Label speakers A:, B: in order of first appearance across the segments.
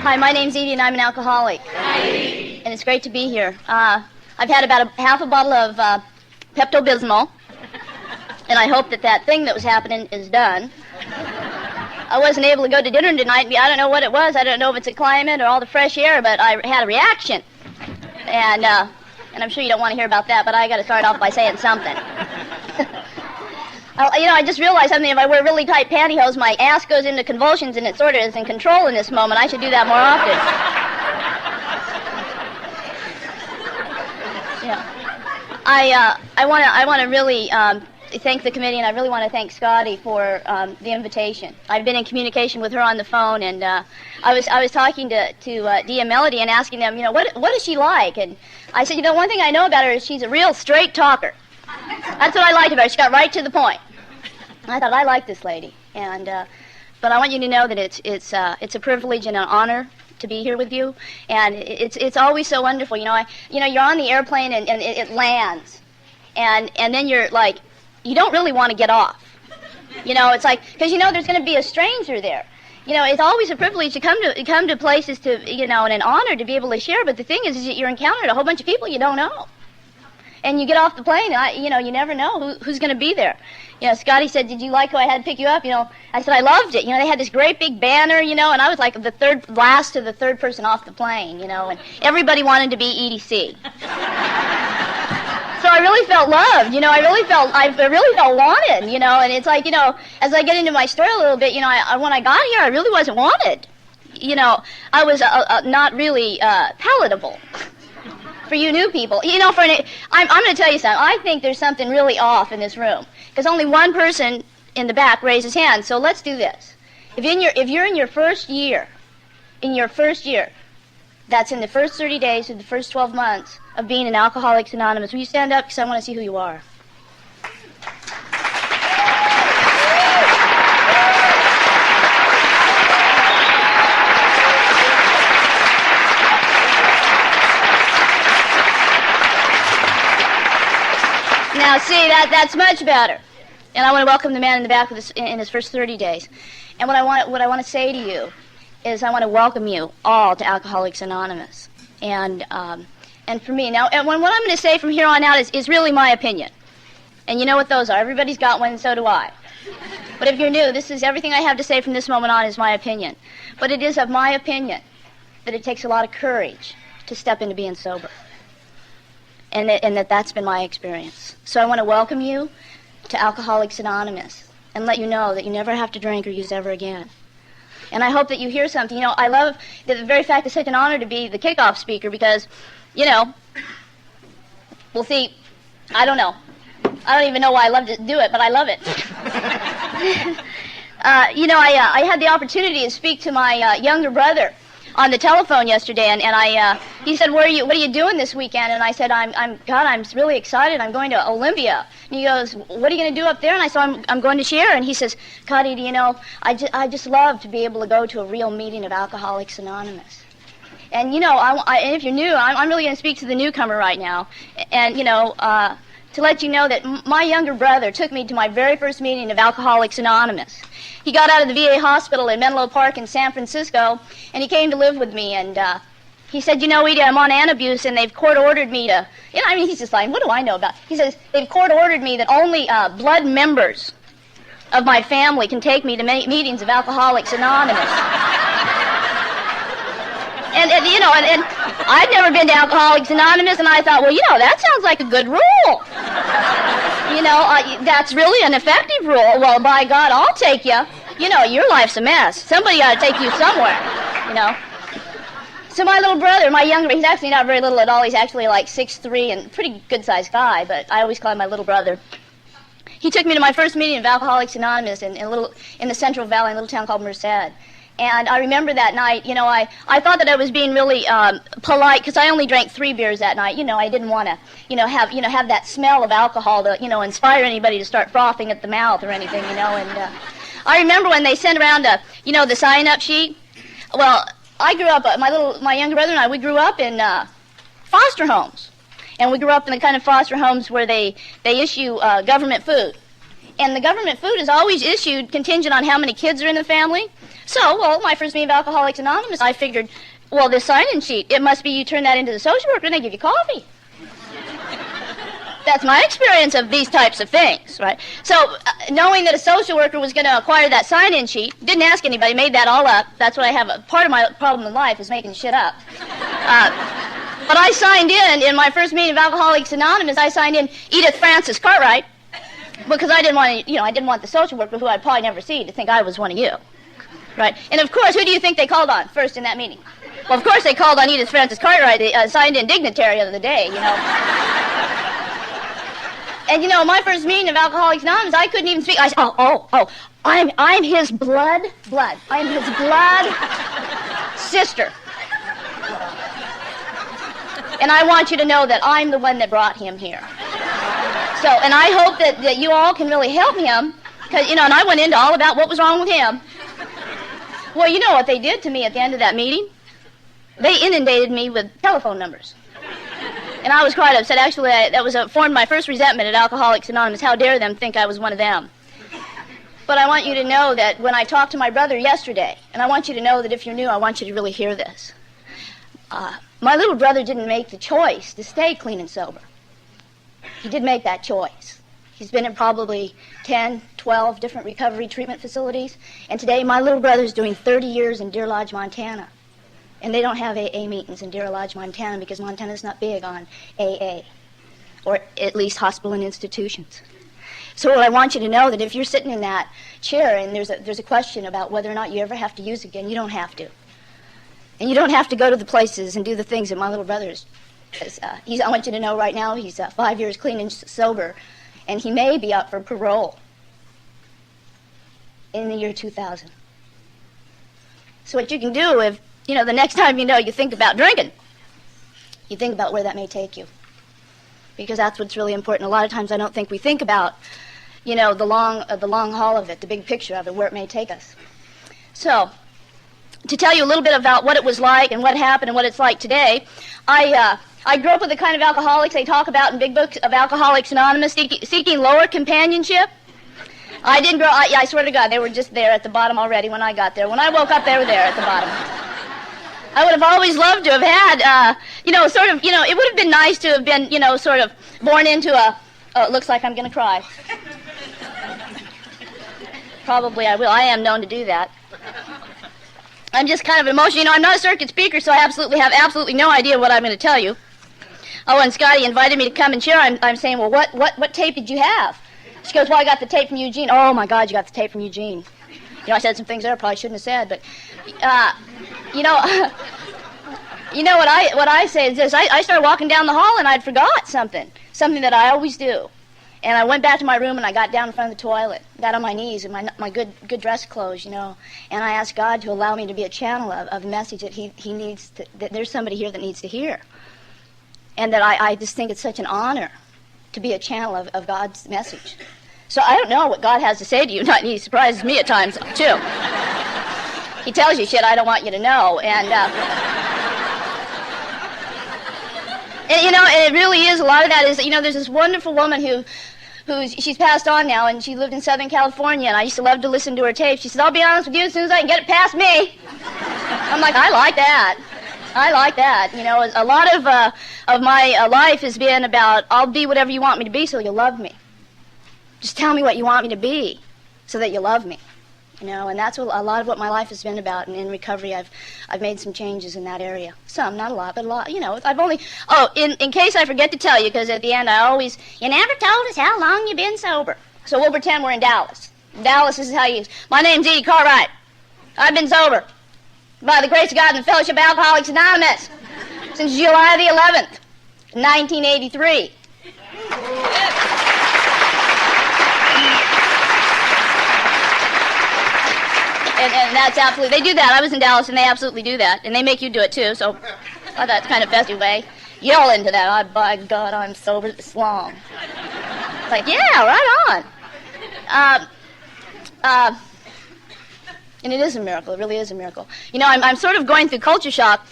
A: Hi, my name's Edie, and I'm an alcoholic.
B: Hi, Edie.
A: And it's great to be here. I've had about half a bottle of Pepto-Bismol, and I hope that thing that was happening is done. I wasn't able to go to dinner tonight. I don't know what it was. I don't know if it's a climate or all the fresh air, but I had a reaction. And I'm sure you don't want to hear about that, but I got to start off by saying something. I just realized something. If I wear really tight pantyhose, my ass goes into convulsions, and it sort of is in control in this moment. I should do that more often. Yeah. I want to really thank the committee, and I really want to thank Scotty for the invitation. I've been in communication with her on the phone, and I was talking to Dee and Melody and asking them, what is she like? And I said, one thing I know about her is she's a real straight talker. That's what I liked about her. She got right to the point. I thought, I like this lady, but I want you to know that it's a privilege and an honor to be here with you, and it's always so wonderful. You're on the airplane and it lands, and then you're like, you don't really want to get off. It's like, because there's going to be a stranger there. It's always a privilege to come to places and an honor to be able to share. But the thing is that you're encountering a whole bunch of people you don't know. And you get off the plane, you never know who's going to be there. Scotty said, did you like who I had to pick you up? I said, I loved it. They had this great big banner, and I was like the third person off the plane, and everybody wanted to be Edie C. So I really felt loved, I really felt wanted, and it's like, as I get into my story a little bit, when I got here, I really wasn't wanted. I was not really palatable. For you new people, I'm going to tell you something. I think there's something really off in this room because only one person in the back raised his hand. So let's do this. If you're in your first year, that's in the first 30 days or the first 12 months of being an Alcoholics Anonymous, will you stand up because I want to see who you are. Now, see, that's much better. And I want to welcome the man in the back in his first 30 days. And what I want to say to you is I want to welcome you all to Alcoholics Anonymous. And for me, now, and what I'm going to say from here on out is really my opinion. And you know what those are. Everybody's got one, and so do I. But if you're new, this is everything I have to say from this moment on is my opinion. But it is of my opinion that it takes a lot of courage to step into being sober. And that's been my experience. So I want to welcome you to Alcoholics Anonymous and let you know that you never have to drink or use ever again. And I hope that you hear something. I love the very fact it's such an honor to be the kickoff speaker because, well, see, I don't know. I don't even know why I love to do it, but I love it. I had the opportunity to speak to my younger brother on the telephone yesterday, and he said, what are you doing this weekend? And I said, I'm really excited. I'm going to Olympia. And he goes, what are you going to do up there? And I said, I'm going to share. And he says, Cuddy, I just love to be able to go to a real meeting of Alcoholics Anonymous. And if you're new, I'm really going to speak to the newcomer right now, and to let you know that my younger brother took me to my very first meeting of Alcoholics Anonymous. He got out of the VA hospital in Menlo Park in San Francisco, and he came to live with me, and he said, Edie, I'm on antabuse, and they've court-ordered me to, he's just like, what do I know about? He says, they've court-ordered me that only blood members of my family can take me to meetings of Alcoholics Anonymous. And I'd never been to Alcoholics Anonymous, and I thought, well, that sounds like a good rule. That's really an effective rule. Well, by God, I'll take you. Your life's a mess. Somebody ought to take you somewhere, So my little brother, he's actually not very little at all. He's actually like 6'3" and pretty good-sized guy, but I always call him my little brother. He took me to my first meeting of Alcoholics Anonymous in the Central Valley, in a little town called Merced. And I remember that night, I thought that I was being really polite because I only drank 3 beers that night. I didn't want to, have that smell of alcohol to, inspire anybody to start frothing at the mouth or anything, And I remember when they sent around, the sign-up sheet. Well, I grew up, my younger brother and I, we grew up in foster homes. And we grew up in the kind of foster homes where they issue government food. And the government food is always issued contingent on how many kids are in the family. So, well, my first meeting of Alcoholics Anonymous, I figured, well, this sign-in sheet, it must be you turn that into the social worker and they give you coffee. That's my experience of these types of things, right? So, knowing that a social worker was going to acquire that sign-in sheet, didn't ask anybody, made that all up. That's what I have. Part of my problem in life is making shit up. But I signed in my first meeting of Alcoholics Anonymous, I signed in Edith Francis Cartwright, because I didn't want to, I didn't want the social worker who I'd probably never see to think I was one of you, right? And of course, who do you think they called on first in that meeting? Well, of course they called on Edith Francis Cartwright, the signed-in dignitary of the day, And my first meeting of Alcoholics Anonymous, I couldn't even speak. I said, I'm his blood. I'm his blood sister. And I want you to know that I'm the one that brought him here. So, and I hope that you all can really help him, because, and I went into all about what was wrong with him. Well, you know what they did to me at the end of that meeting? They inundated me with telephone numbers. And I was quite upset. Actually, that was formed my first resentment at Alcoholics Anonymous. How dare them think I was one of them. But I want you to know that when I talked to my brother yesterday, and I want you to know that if you're new, I want you to really hear this. My little brother didn't make the choice to stay clean and sober. He did make that choice. He's been in probably 10, 12 different recovery treatment facilities. And today, my little brother's doing 30 years in Deer Lodge, Montana. And they don't have AA meetings in Deer Lodge, Montana, because Montana's not big on AA, or at least hospital and institutions. So I want you to know that if you're sitting in that chair and there's a question about whether or not you ever have to use it again, you don't have to. And you don't have to go to the places and do the things that my little brother is. I want you to know right now he's 5 years clean and sober, and he may be up for parole in the year 2000. So what you can do if, the next time you think about drinking, you think about where that may take you. Because that's what's really important. A lot of times I don't think we think about, the long haul of it, the big picture of it, where it may take us. So, to tell you a little bit about what it was like and what happened and what it's like today, I grew up with the kind of alcoholics they talk about in big books of Alcoholics Anonymous, seeking lower companionship. I didn't grow up, I swear to God, they were just there at the bottom already when I got there. When I woke up, they were there at the bottom. I would have always loved to have had, it would have been nice to have been, sort of born into it looks like I'm going to cry. Probably I will. I am known to do that. I'm just kind of emotional. I'm not a circuit speaker, so I have absolutely no idea what I'm going to tell you. Oh, and Scotty invited me to come and share. I'm saying, well, what tape did you have? She goes, well, I got the tape from Eugene. Oh, my God, you got the tape from Eugene. I said some things there I probably shouldn't have said, but, what I say is this. I started walking down the hall, and I'd forgot something that I always do. And I went back to my room, and I got down in front of the toilet, got on my knees in my good dress clothes, and I asked God to allow me to be a channel of the message that he needs, that there's somebody here that needs to hear. And that I just think it's such an honor to be a channel of God's message. So I don't know what God has to say to you. He surprises me at times, too. He tells you shit I don't want you to know. And it really is, a lot of that is, there's this wonderful woman she's passed on now, and she lived in Southern California, and I used to love to listen to her tape. She said, I'll be honest with you, as soon as I can get it past me. I'm like, I like that. A lot of my life has been about, I'll be whatever you want me to be so you'll love me. Just tell me what you want me to be so that you love me. And that's a lot of what my life has been about. And in recovery, I've made some changes in that area. Some, not a lot, but a lot. I've only, in case I forget to tell you, because at the end you never told us how long you've been sober. So we'll pretend we're in Dallas. In Dallas, this is how my name's Edie Cartwright. I've been sober by the grace of God and the Fellowship of Alcoholics Anonymous since July the 11th, 1983. And that's absolutely, they do that. I was in Dallas, and they absolutely do that. And they make you do it, too, so I thought it's kind of festive way. Yell into that. By God, I'm sober this long. It's like, yeah, right on. And it is a miracle. It really is a miracle. I'm sort of going through culture shock.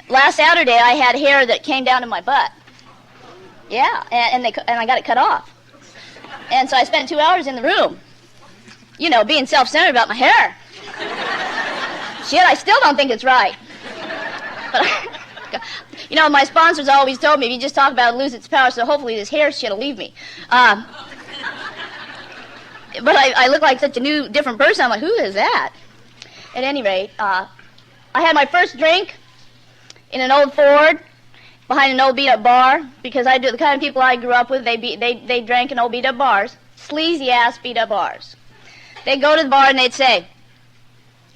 A: Last Saturday, I had hair that came down to my butt. Yeah, and I got it cut off. And so I spent 2 hours in the room, being self-centered about my hair. Shit, I still don't think it's right. But you know, my sponsors always told me, if you just talk about it, lose its power, so hopefully this hair shit will leave me. But I look like such a new, different person. I'm like, who is that? At any rate, I had my first drink in an old Ford behind an old beat-up bar, because the kind of people I grew up with, they drank in old beat-up bars, sleazy-ass beat-up bars. They'd go to the bar and they'd say,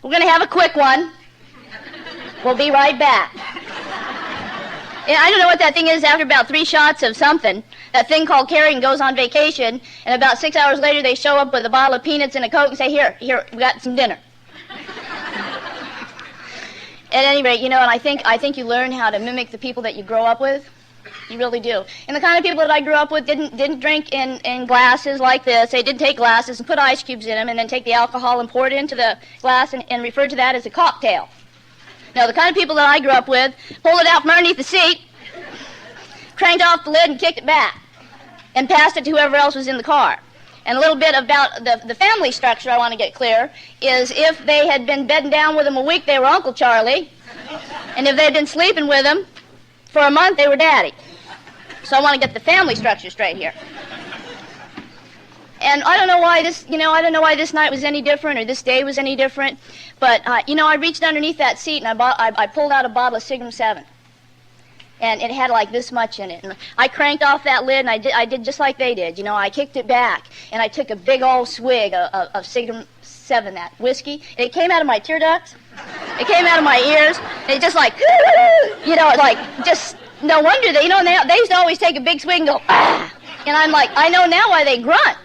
A: we're going to have a quick one. We'll be right back. And I don't know what that thing is. After about 3 shots of something, that thing called carrying goes on vacation, and about 6 hours later they show up with a bottle of peanuts and a Coke and say, here, we got some dinner. At any rate, you know, and I think you learn how to mimic the people that you grow up with. You really do. And the kind of people that I grew up with didn't drink in glasses like this. They did take glasses and put ice cubes in them and then take the alcohol and pour it into the glass and refer to that as a cocktail. Now, the kind of people that I grew up with pulled it out from underneath the seat, cranked off the lid and kicked it back, and passed it to whoever else was in the car. And a little bit about the family structure I want to get clear is if they had been bedding down with him a week, they were Uncle Charlie. And if they had been sleeping with him for a month, they were Daddy. So I want to get the family structure straight here. And I don't know why this night was any different or this day was any different, but I reached underneath that seat and I pulled out a bottle of Seagram 7. And it had like this much in it. And I cranked off that lid, and I did just like they did. You know, I kicked it back, and I took a big old swig of Seagram 7, that whiskey. And it came out of my tear ducts. It came out of my ears. And it just like, you know, like just no wonder they, you know, they used to always take a big swig and go, ah. And I'm like, I know now why they grunt.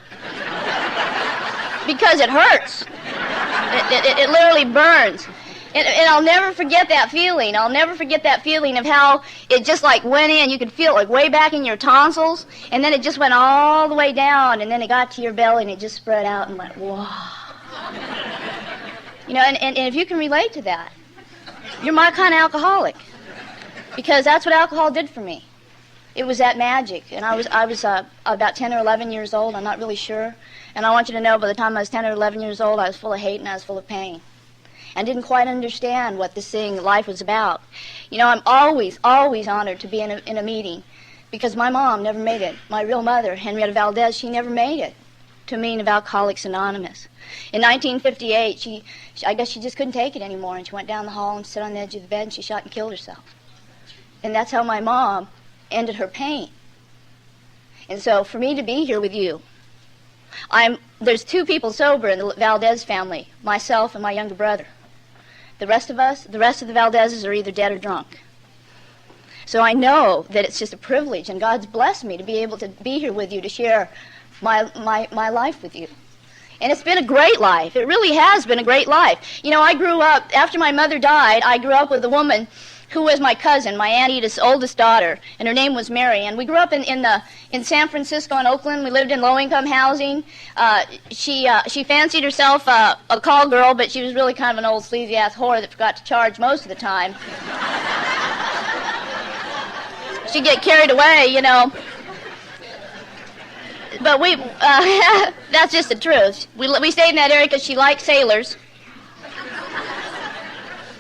A: Because it hurts. It literally burns. And I'll never forget that feeling. I'll never forget that feeling of how it just like went in. You could feel it like way back in your tonsils, and then it just went all the way down, and then it got to your belly, and it just spread out and went, whoa. You know, and if you can relate to that, you're my kind of alcoholic, because that's what alcohol did for me. It was that magic, and I was about 10 or 11 years old. I'm not really sure, and I want you to know, by the time I was 10 or 11 years old, I was full of hate and I was full of pain. And didn't quite understand what this thing, life, was about. You know, I'm always honored to be in a meeting, because my mom never made it. My real mother, Henrietta Valdez, she never made it to a meeting of Alcoholics Anonymous. In 1958, I guess she just couldn't take it anymore, and she went down the hall and sat on the edge of the bed, and she shot and killed herself. And that's how my mom ended her pain. And so, for me to be here with you, there's 2 people sober in the Valdez family, myself and my younger brother. The rest of the Valdezes are either dead or drunk. So I know that it's just a privilege, and God's blessed me to be able to be here with you to share my life with you. And it's been a great life. It really has been a great life. You know, I grew up, after my mother died, I grew up with a woman who was my cousin, my Aunt Edith's oldest daughter, and her name was Mary. And we grew up in San Francisco and Oakland. We lived in low-income housing. She fancied herself a call girl, but she was really kind of an old sleazy-ass whore that forgot to charge most of the time. She'd get carried away, you know. But that's just the truth. We stayed in that area because she liked sailors.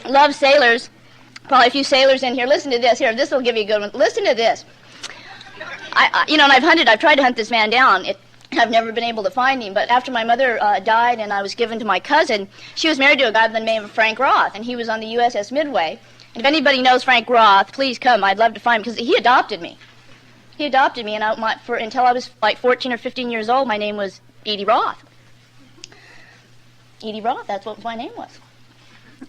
A: Loved sailors. Probably a few sailors in here. Listen to this. Here, this will give you a good one. Listen to this. And I've tried to hunt this man down. I've never been able to find him. But after my mother died and I was given to my cousin, she was married to a guy by the name of Frank Roth, and he was on the USS Midway. And if anybody knows Frank Roth, please come. I'd love to find him, because he adopted me. He adopted me, and until I was like 14 or 15 years old, my name was Edie Roth. Edie Roth, that's what my name was.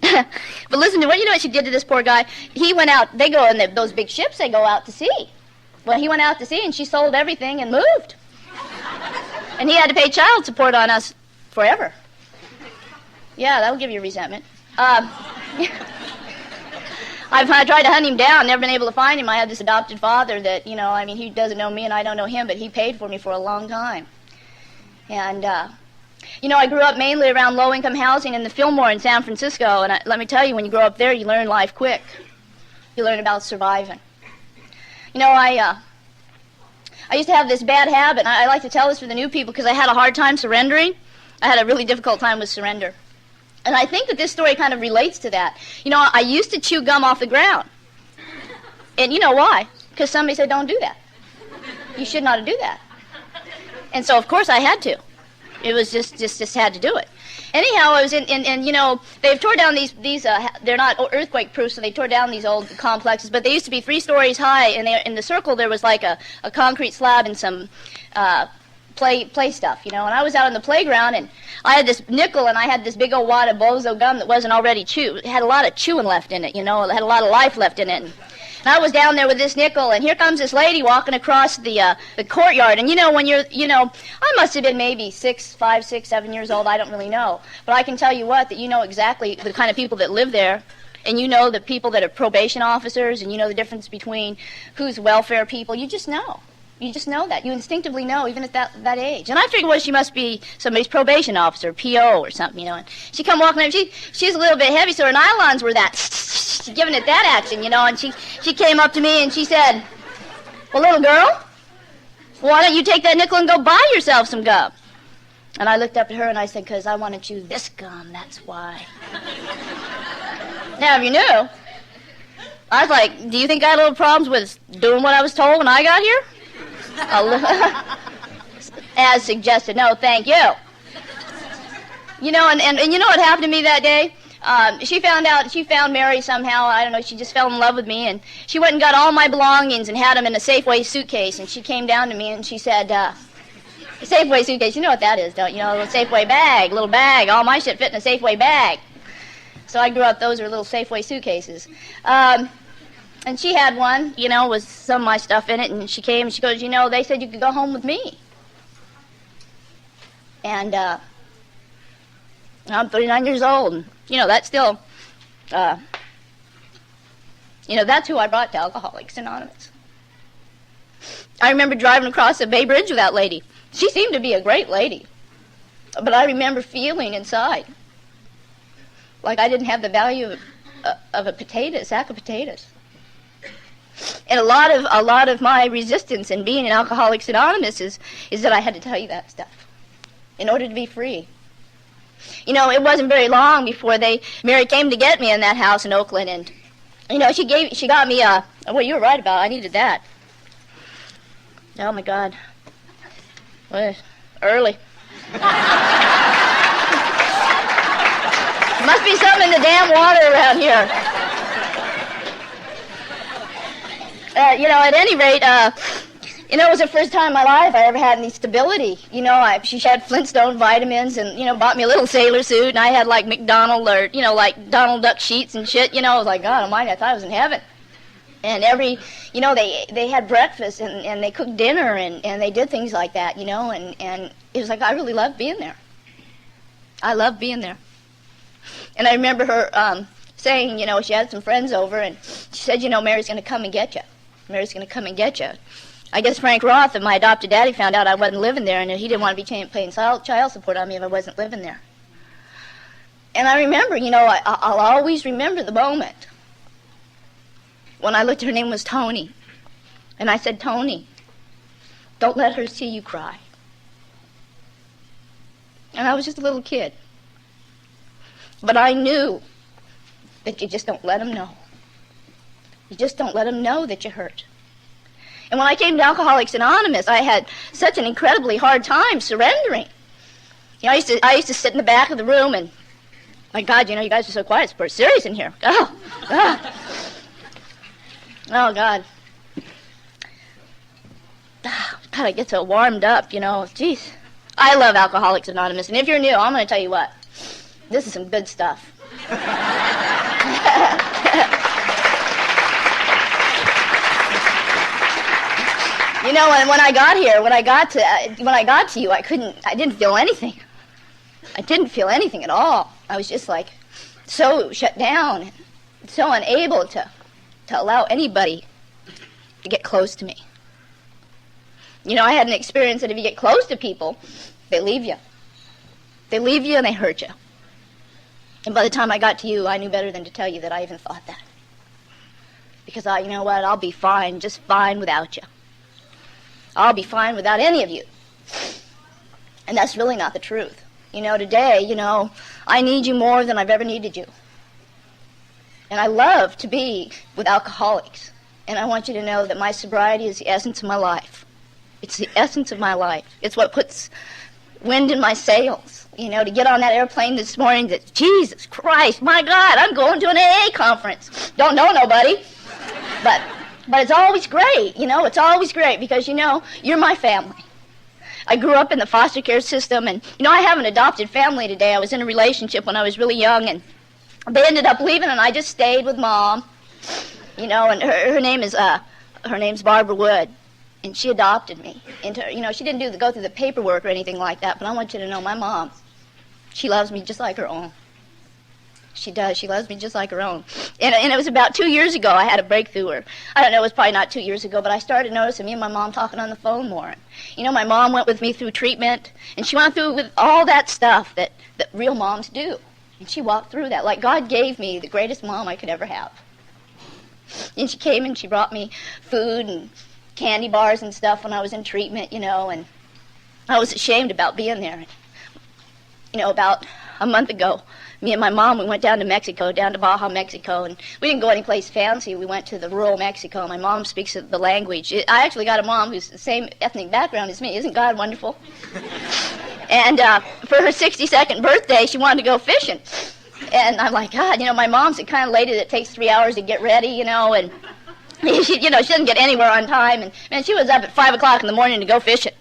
A: But listen to what she did to this poor guy. He went out, they go in those big ships, they go out to sea. Well, he went out to sea and she sold everything and moved. And he had to pay child support on us forever. Yeah, that'll give you resentment. I've tried to hunt him down, never been able to find him. I have this adopted father that, he doesn't know me and I don't know him, but he paid for me for a long time. And, I grew up mainly around low-income housing in the Fillmore in San Francisco, and let me tell you, when you grow up there, you learn life quick. You learn about surviving. I used to have this bad habit, and I like to tell this for the new people because I had a hard time surrendering. I had a really difficult time with surrender. And I think that this story kind of relates to that. You know, I used to chew gum off the ground. And you know why? Because somebody said, don't do that. You should not do that. And so, of course, I had to. It was just had to do it. Anyhow, I was in you know, they've tore down these they're not earthquake proof, so they tore down these old complexes, but they used to be 3 stories high, and in the circle there was like a concrete slab and some play stuff, you know. And I was out on the playground, and I had this nickel, and I had this big old wad of bozo gum that wasn't already chewed. It had a lot of chewing left in it, you know. It had a lot of life left in it. And I was down there with this nickel, and here comes this lady walking across the courtyard. And you know, when you're, you know, I must have been maybe 5, 6, 7 years old. I don't really know, but I can tell you what, that you know exactly the kind of people that live there, and you know the people that are probation officers, and you know the difference between who's welfare people. You just know. You just know that. You instinctively know, even at that age. And I figured, well, she must be somebody's probation officer, PO or something, you know. And she come walking up. She's a little bit heavy, so her nylons were that, giving it that action, you know. And she came up to me and she said, well, little girl, why don't you take that nickel and go buy yourself some gum? And I looked up at her and I said, because I want to chew this gum, that's why. Now, if you knew, I was like, do you think I had little problems with doing what I was told when I got here? As suggested. No, thank you. You know, and you know what happened to me that day? She found Mary somehow. I don't know, she just fell in love with me, and she went and got all my belongings and had them in a Safeway suitcase, and she came down to me and she said, Safeway suitcase, you know what that is, don't you? Know, a little Safeway bag, little bag, all my shit fit in a Safeway bag. So I grew up, those are little Safeway suitcases. And she had one, you know, with some of my stuff in it, and she came and she goes, you know, they said you could go home with me. And I'm 39 years old, and, you know, that's still, you know, that's who I brought to Alcoholics Anonymous. I remember driving across the Bay Bridge with that lady. She seemed to be a great lady, but I remember feeling inside like I didn't have the value of a sack of potatoes. And a lot of my resistance in being in Alcoholics Anonymous is that I had to tell you that stuff in order to be free. You know, it wasn't very long before Mary came to get me in that house in Oakland, and you know, she got me well, you were right about it. I needed that. Oh my God. Well, early. Must be something in the damn water around here. You know, at any rate, you know, it was the first time in my life I ever had any stability. You know, she had Flintstone vitamins and, you know, bought me a little sailor suit, and I had, like, McDonald or, you know, like Donald Duck sheets and shit. You know, I was like, God almighty, I thought I was in heaven. And you know, they had breakfast and they cooked dinner and they did things like that, you know, and it was like, I really loved being there. I loved being there. And I remember her saying, you know, she had some friends over, and she said, you know, Mary's going to come and get you. Mary's going to come and get you. I guess Frank Roth, my adopted daddy, found out I wasn't living there, and he didn't want to be paying child support on me if I wasn't living there. And I remember, you know, I'll always remember the moment when I looked at her name was Tony. And I said, Tony, don't let her see you cry. And I was just a little kid. But I knew that you just don't let them know. You just don't let them know that you hurt. And when I came to Alcoholics Anonymous, I had such an incredibly hard time surrendering. You know, I used to sit in the back of the room and, my God, you know, you guys are so quiet. It's pretty serious in here. Oh, God. Oh, God. God, I get so warmed up, you know. Jeez. I love Alcoholics Anonymous. And if you're new, I'm going to tell you what. This is some good stuff. You know, when I got here, when I got to you, I didn't feel anything. I didn't feel anything at all. I was just like so shut down, and so unable to allow anybody to get close to me. You know, I had an experience that if you get close to people, they leave you. They leave you and they hurt you. And by the time I got to you, I knew better than to tell you that I even thought that. Because you know what, I'll be fine, just fine without you. I'll be fine without any of you. And that's really not the truth. Today, I need you more than I've ever needed you. And I love to be with alcoholics. And I want you to know that my sobriety is the essence of my life. It's the essence of my life. It's what puts wind in my sails. To get on that airplane this morning, that Jesus Christ, my God, I'm going to an AA conference. Don't know nobody. But it's always great, it's always great because, you're my family. I grew up in the foster care system, and, I have an adopted family today. I was in a relationship when I was really young, and they ended up leaving, and I just stayed with Mom, and her name's Barbara Wood, and she adopted me. She didn't go through the paperwork or anything like that, but I want you to know my mom, she loves me just like her own. She does. She loves me just like her own. And it was about 2 years ago I had a breakthrough. Or I don't know, it was probably not 2 years ago, but I started noticing me and my mom talking on the phone more. My mom went with me through treatment, and she went through with all that stuff that real moms do. And she walked through that. Like God gave me the greatest mom I could ever have. And she came and she brought me food and candy bars and stuff when I was in treatment, and I was ashamed about being there. About a month ago, me and my mom, we went down to Mexico, down to Baja, Mexico, and we didn't go anyplace fancy. We went to the rural Mexico. My mom speaks the language. I actually got a mom who's the same ethnic background as me. Isn't God wonderful? And for her 62nd birthday, she wanted to go fishing. And I'm like, God, my mom's the kind of lady that takes 3 hours to get ready, and she doesn't get anywhere on time. And she was up at 5 o'clock in the morning to go fishing.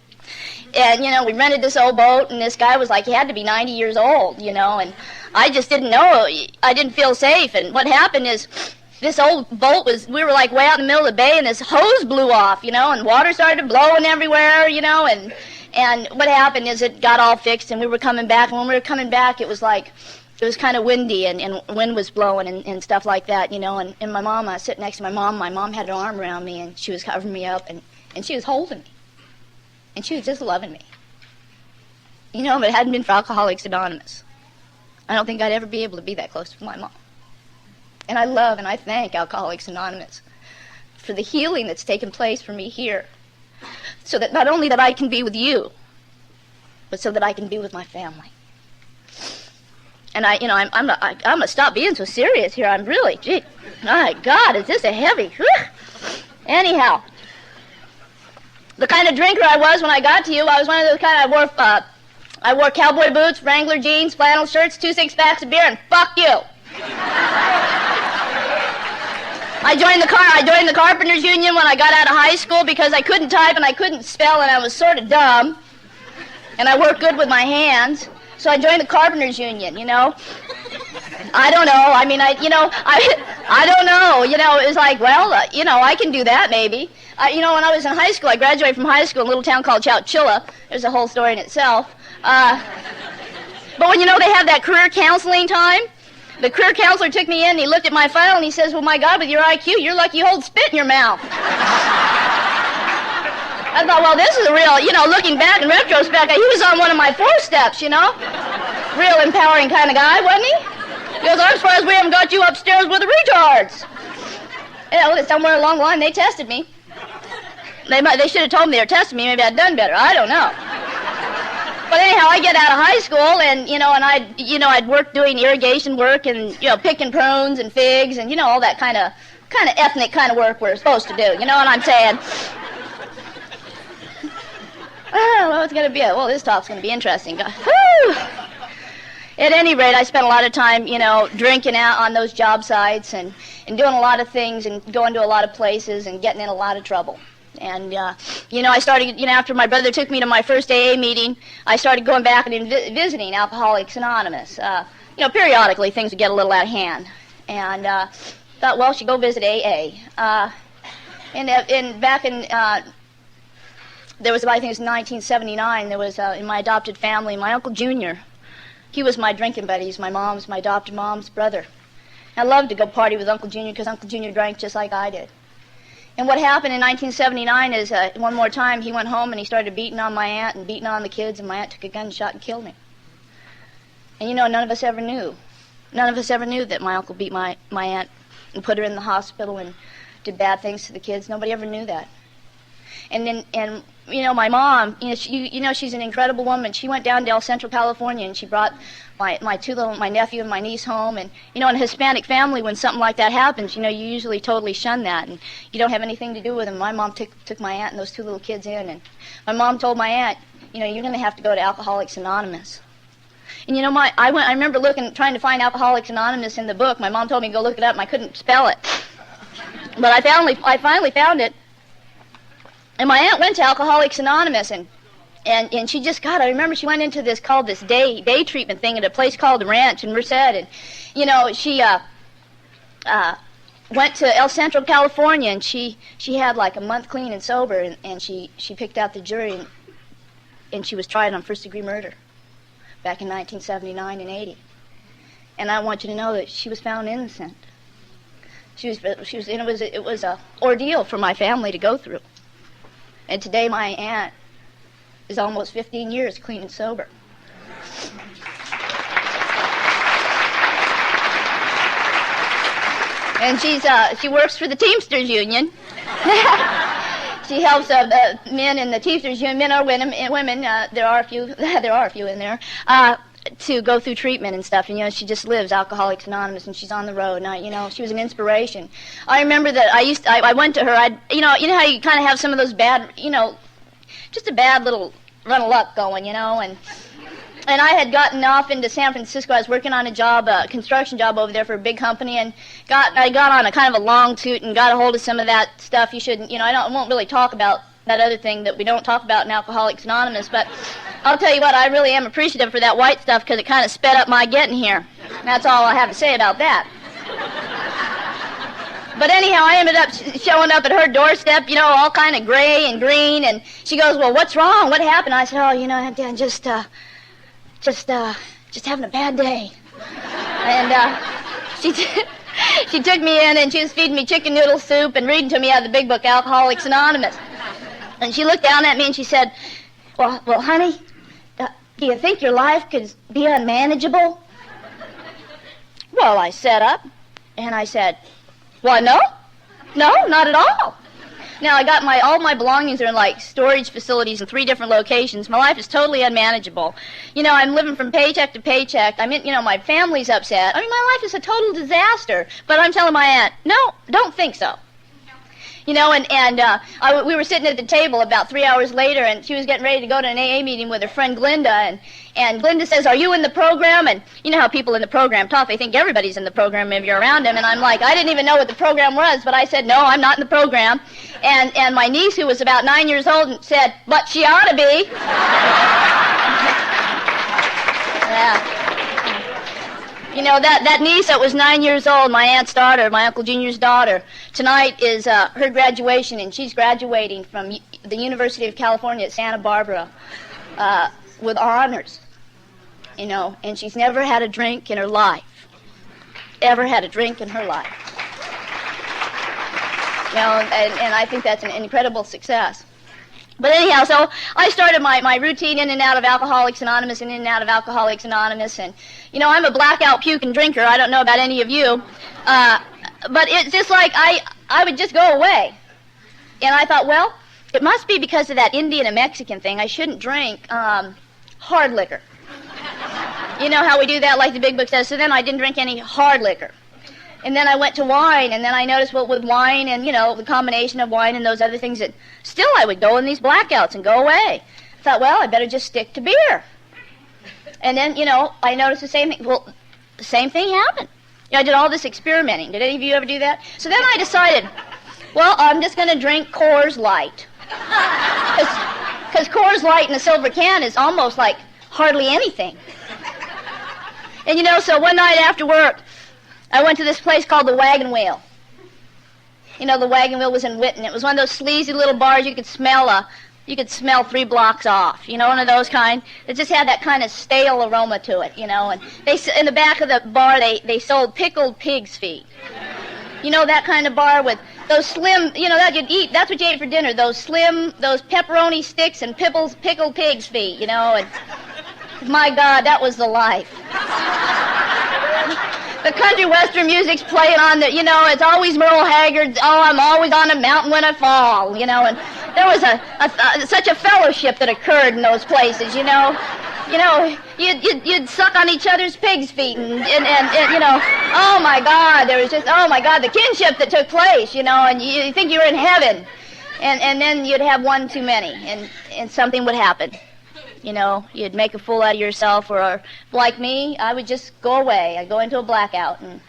A: And, we rented this old boat, and this guy was like, he had to be 90 years old, and I just didn't know. I didn't feel safe. And what happened is this old boat we were like way out in the middle of the bay, and this hose blew off, and water started blowing everywhere, and what happened is it got all fixed, and we were coming back, and when we were coming back, it was kind of windy, and wind was blowing and stuff like that, and my mom, I was sitting next to my mom had her arm around me, and she was covering me up, and she was holding me. And she was just loving me. But it hadn't been for Alcoholics Anonymous, I don't think I'd ever be able to be that close to my mom. And I love and I thank Alcoholics Anonymous for the healing that's taken place for me here, so that not only that I can be with you, but so that I can be with my family. And I'm gonna stop being so serious here. I'm really, gee, my God, is this a heavy? Anyhow. The kind of drinker I was when I got to you, I was one of those kind. I wore cowboy boots, Wrangler jeans, flannel shirts, 2 6-packs of beer, and fuck you. I joined the Carpenters Union when I got out of high school because I couldn't type and I couldn't spell and I was sort of dumb, and I worked good with my hands. So I joined the Carpenters Union. I don't know. I mean, I don't know. It was like, well, I can do that maybe. When I was in high school, I graduated from high school in a little town called Chowchilla. There's a whole story in itself. But when, they have that career counseling time, the career counselor took me in, and he looked at my file, and he says, well, my God, with your IQ, you're lucky you hold spit in your mouth. I thought, well, this is a real, looking back in retrospect, he was on one of my 4 steps, Real empowering kind of guy, wasn't he? He goes, I'm surprised we haven't got you upstairs with the retards. Somewhere along the line, they tested me. They should have told me they were testing me. Maybe I'd done better. I don't know. But anyhow, I get out of high school, and I'd work doing irrigation work, and picking prunes and figs, and all that kind of ethnic kind of work we're supposed to do. You know what I'm saying? Oh, well, it's gonna be. Well, this talk's gonna be interesting. Woo! At any rate, I spent a lot of time, drinking out on those job sites and doing a lot of things and going to a lot of places and getting in a lot of trouble. And, I started, after my brother took me to my first AA meeting, I started going back and visiting Alcoholics Anonymous. Periodically things would get a little out of hand. And thought, well, I should go visit AA. And back in, there was, I think it was 1979, there was, in my adopted family, my Uncle Junior. He was my drinking buddy. He's my adopted mom's brother. I loved to go party with Uncle Junior because Uncle Junior drank just like I did. And what happened in 1979 is one more time he went home and he started beating on my aunt and beating on the kids, and my aunt took a gunshot and killed him. And none of us ever knew. None of us ever knew that my uncle beat my aunt and put her in the hospital and did bad things to the kids. Nobody ever knew that. And my mom, she's an incredible woman. She went down to El Centro, California, and she brought my nephew and my niece home. And, in a Hispanic family, when something like that happens, you usually totally shun that, and you don't have anything to do with them. My mom took my aunt and those 2 little kids in, and my mom told my aunt, you're going to have to go to Alcoholics Anonymous. And, I remember trying to find Alcoholics Anonymous in the book. My mom told me to go look it up, and I couldn't spell it. But I finally found it. And my aunt went to Alcoholics Anonymous, and she just I remember she went into this day treatment thing at a place called the Ranch in Merced, and she went to El Centro, California, and she had like a month clean and sober, and she picked out the jury, and she was tried on first-degree murder back in 1979 and 80. And I want you to know that she was found innocent. It was a ordeal for my family to go through. And today my aunt is almost 15 years clean and sober. And she works for the Teamsters Union. She helps men in the Teamsters Union, men or women. There are a few in there. To go through treatment and stuff, and she just lives Alcoholics Anonymous, and she's on the road. And she was an inspiration. I remember that I went to her. You know how you kind of have some of those bad, just a bad little run of luck going, and I had gotten off into San Francisco. I was working on a construction job over there for a big company, and I got on a kind of a long toot and got a hold of some of that stuff. You shouldn't, I won't really talk about that other thing that we don't talk about in Alcoholics Anonymous, but I'll tell you what, I really am appreciative for that white stuff because it kind of sped up my getting here. That's all I have to say about that. But anyhow, I ended up showing up at her doorstep, all kind of gray and green, and she goes, "Well, what's wrong? What happened?" I said, "Oh, I'm just having a bad day." And she took me in, and she was feeding me chicken noodle soup and reading to me out of the big book, Alcoholics Anonymous. And she looked down at me and she said, Well, honey, do you think your life could be unmanageable?" Well, I sat up, and I said, "Why, no, not at all. Now, I got all my belongings are in, like, storage facilities in 3 different locations. My life is totally unmanageable. I'm living from paycheck to paycheck. My family's upset. My life is a total disaster." But I'm telling my aunt, "No, don't think so." We were sitting at the table about 3 hours later, and she was getting ready to go to an AA meeting with her friend Glinda, and Glinda says, "Are you in the program?" And you know how people in the program talk. They think everybody's in the program if you're around them. And I'm like, I didn't even know what the program was, but I said, "No, I'm not in the program." And my niece, who was about 9 years old, said, "But she ought to be." Yeah. That niece that was 9 years old, my aunt's daughter, my Uncle Junior's daughter, tonight is her graduation, and she's graduating from the University of California at Santa Barbara with honors, and she's never had a drink in her life. Ever had a drink in her life. And I think that's an incredible success. But anyhow, so I started my routine in and out of Alcoholics Anonymous and in and out of Alcoholics Anonymous. And, I'm a blackout puking drinker. I don't know about any of you. But it's just like I would just go away. And I thought, well, it must be because of that Indian and Mexican thing. I shouldn't drink hard liquor. You know how we do that, like the big book says. So then I didn't drink any hard liquor. And then I went to wine, and then I noticed with wine and, the combination of wine and those other things that still I would go in these blackouts and go away. I thought, well, I better just stick to beer. And then, I noticed the same thing. Well, the same thing happened. I did all this experimenting. Did any of you ever do that? So then I decided, well, I'm just going to drink Coors Light. Because Coors Light in a silver can is almost like hardly anything. And, so one night after work, I went to this place called the Wagon Wheel. The Wagon Wheel was in Whitten. It was one of those sleazy little bars you could smell 3 blocks off. One of those kind. It just had that kind of stale aroma to it, And they in the back of the bar they sold pickled pig's feet. That kind of bar with those slim, that you'd eat. That's what you ate for dinner. Those pepperoni sticks and pickled pig's feet. And my God, that was the life. The country western music's playing on it's always Merle Haggard, "Oh, I'm always on a mountain when I fall," and there was such a fellowship that occurred in those places, you know. You'd suck on each other's pigs' feet, and you know, oh my God, there was just, oh my God, the kinship that took place, you know, and you think you were in heaven, and then you'd have one too many, and something would happen. You know, you'd make a fool out of yourself, or like me, I would just go away. I'd go into a blackout. And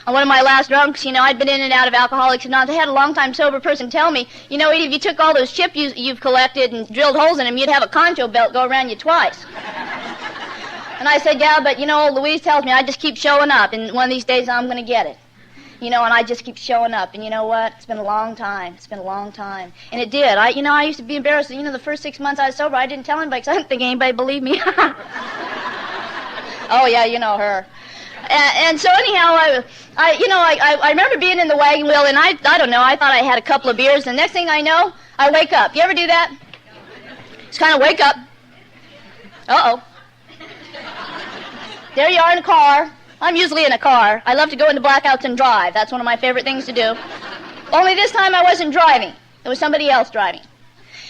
A: on one of my last drunks, you know, I'd been in and out of Alcoholics Anonymous. I had a long-time sober person tell me, you know, Edie, if you took all those chips you've collected and drilled holes in them, you'd have a concho belt go around you twice. And I said, yeah, but, you know, Louise tells me I just keep showing up, and one of these days I'm going to get it. You know, and I just keep showing up. And you know what? It's been a long time. It's been a long time. And it did. I used to be embarrassed. You know, the first 6 months I was sober, I didn't tell anybody because I didn't think anybody believed me. Oh, yeah, you know her. And so anyhow, I remember being in the wagon wheel, and I don't know, I thought I had a couple of beers. And the next thing I know, I wake up. You ever do that? Just kind of wake up. Uh-oh. There you are in a car. I'm usually in a car. I love to go into blackouts and drive. That's one of my favorite things to do. Only this time I wasn't driving. There was somebody else driving.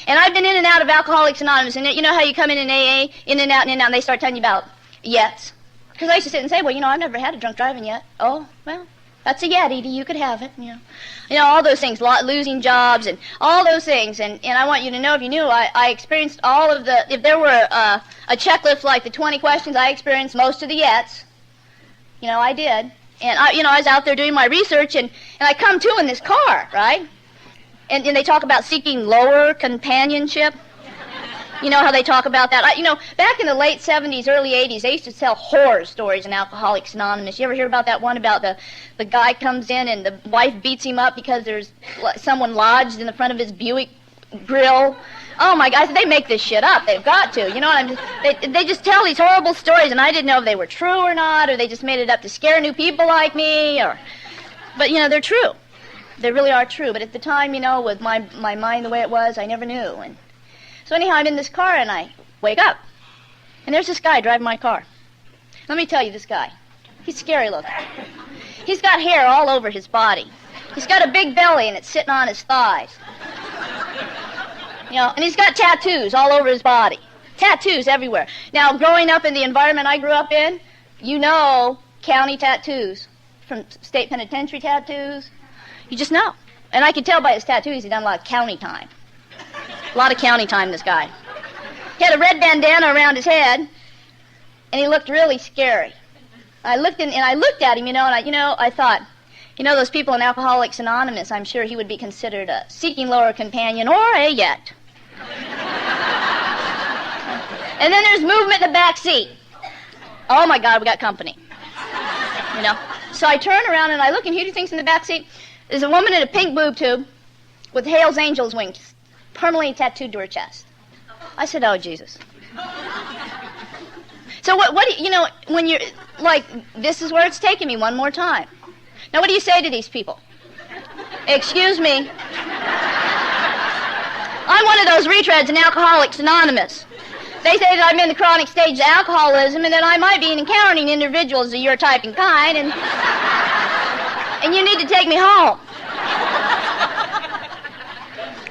A: And I've been in and out of Alcoholics Anonymous, and you know how you come in AA, in and out, and they start telling you about yets? Because I used to sit and say, well, you know, I've never had a drunk driving yet. Oh, well, that's a yet, Edie. You could have it, you know. All those things, losing jobs and all those things. And I want you to know, if you knew, I experienced all of the, if there were a checklist like the 20 questions, I experienced most of the yets. You know, I did. And, I was out there doing my research, and I come to in this car, right? And they talk about seeking lower companionship. You know how they talk about that? Back in the late 70s, early 80s, they used to tell horror stories in Alcoholics Anonymous. You ever hear about that one about the guy comes in and the wife beats him up because there's someone lodged in the front of his Buick grill? Oh my God, they make this shit up. They've got to. You know what they just tell these horrible stories, and I didn't know if they were true or not, or they just made it up to scare new people like me, but you know, they're true. They really are true. But at the time, you know, with my mind the way it was, I never knew. And so anyhow, I'm in this car and I wake up, and there's this guy driving my car. Let me tell you, this guy, he's scary looking. He's got hair all over his body. He's got a big belly and it's sitting on his thighs. You know, and he's got tattoos all over his body. Tattoos everywhere. Now, growing up in the environment I grew up in, you know, county tattoos, from state penitentiary tattoos, you just know. And I could tell by his tattoos he'd done a lot of county time. A lot of county time, this guy. He had a red bandana around his head, and he looked really scary. I looked at him, you know, and I thought, you know, those people in Alcoholics Anonymous, I'm sure he would be considered a seeking lower companion or a yet. And then there's movement in the back seat. Oh my God, we got company. You know. So I turn around and I look, and who do you think's in the back seat? There's a woman in a pink boob tube with Hale's Angels wings permanently tattooed to her chest. I said, oh Jesus. So what do you know, when you're like, this is where it's taking me one more time. Now what do you say to these people? Excuse me. I'm one of those retreads in Alcoholics Anonymous. They say that I'm in the chronic stage of alcoholism and that I might be encountering individuals of your type and kind, and you need to take me home.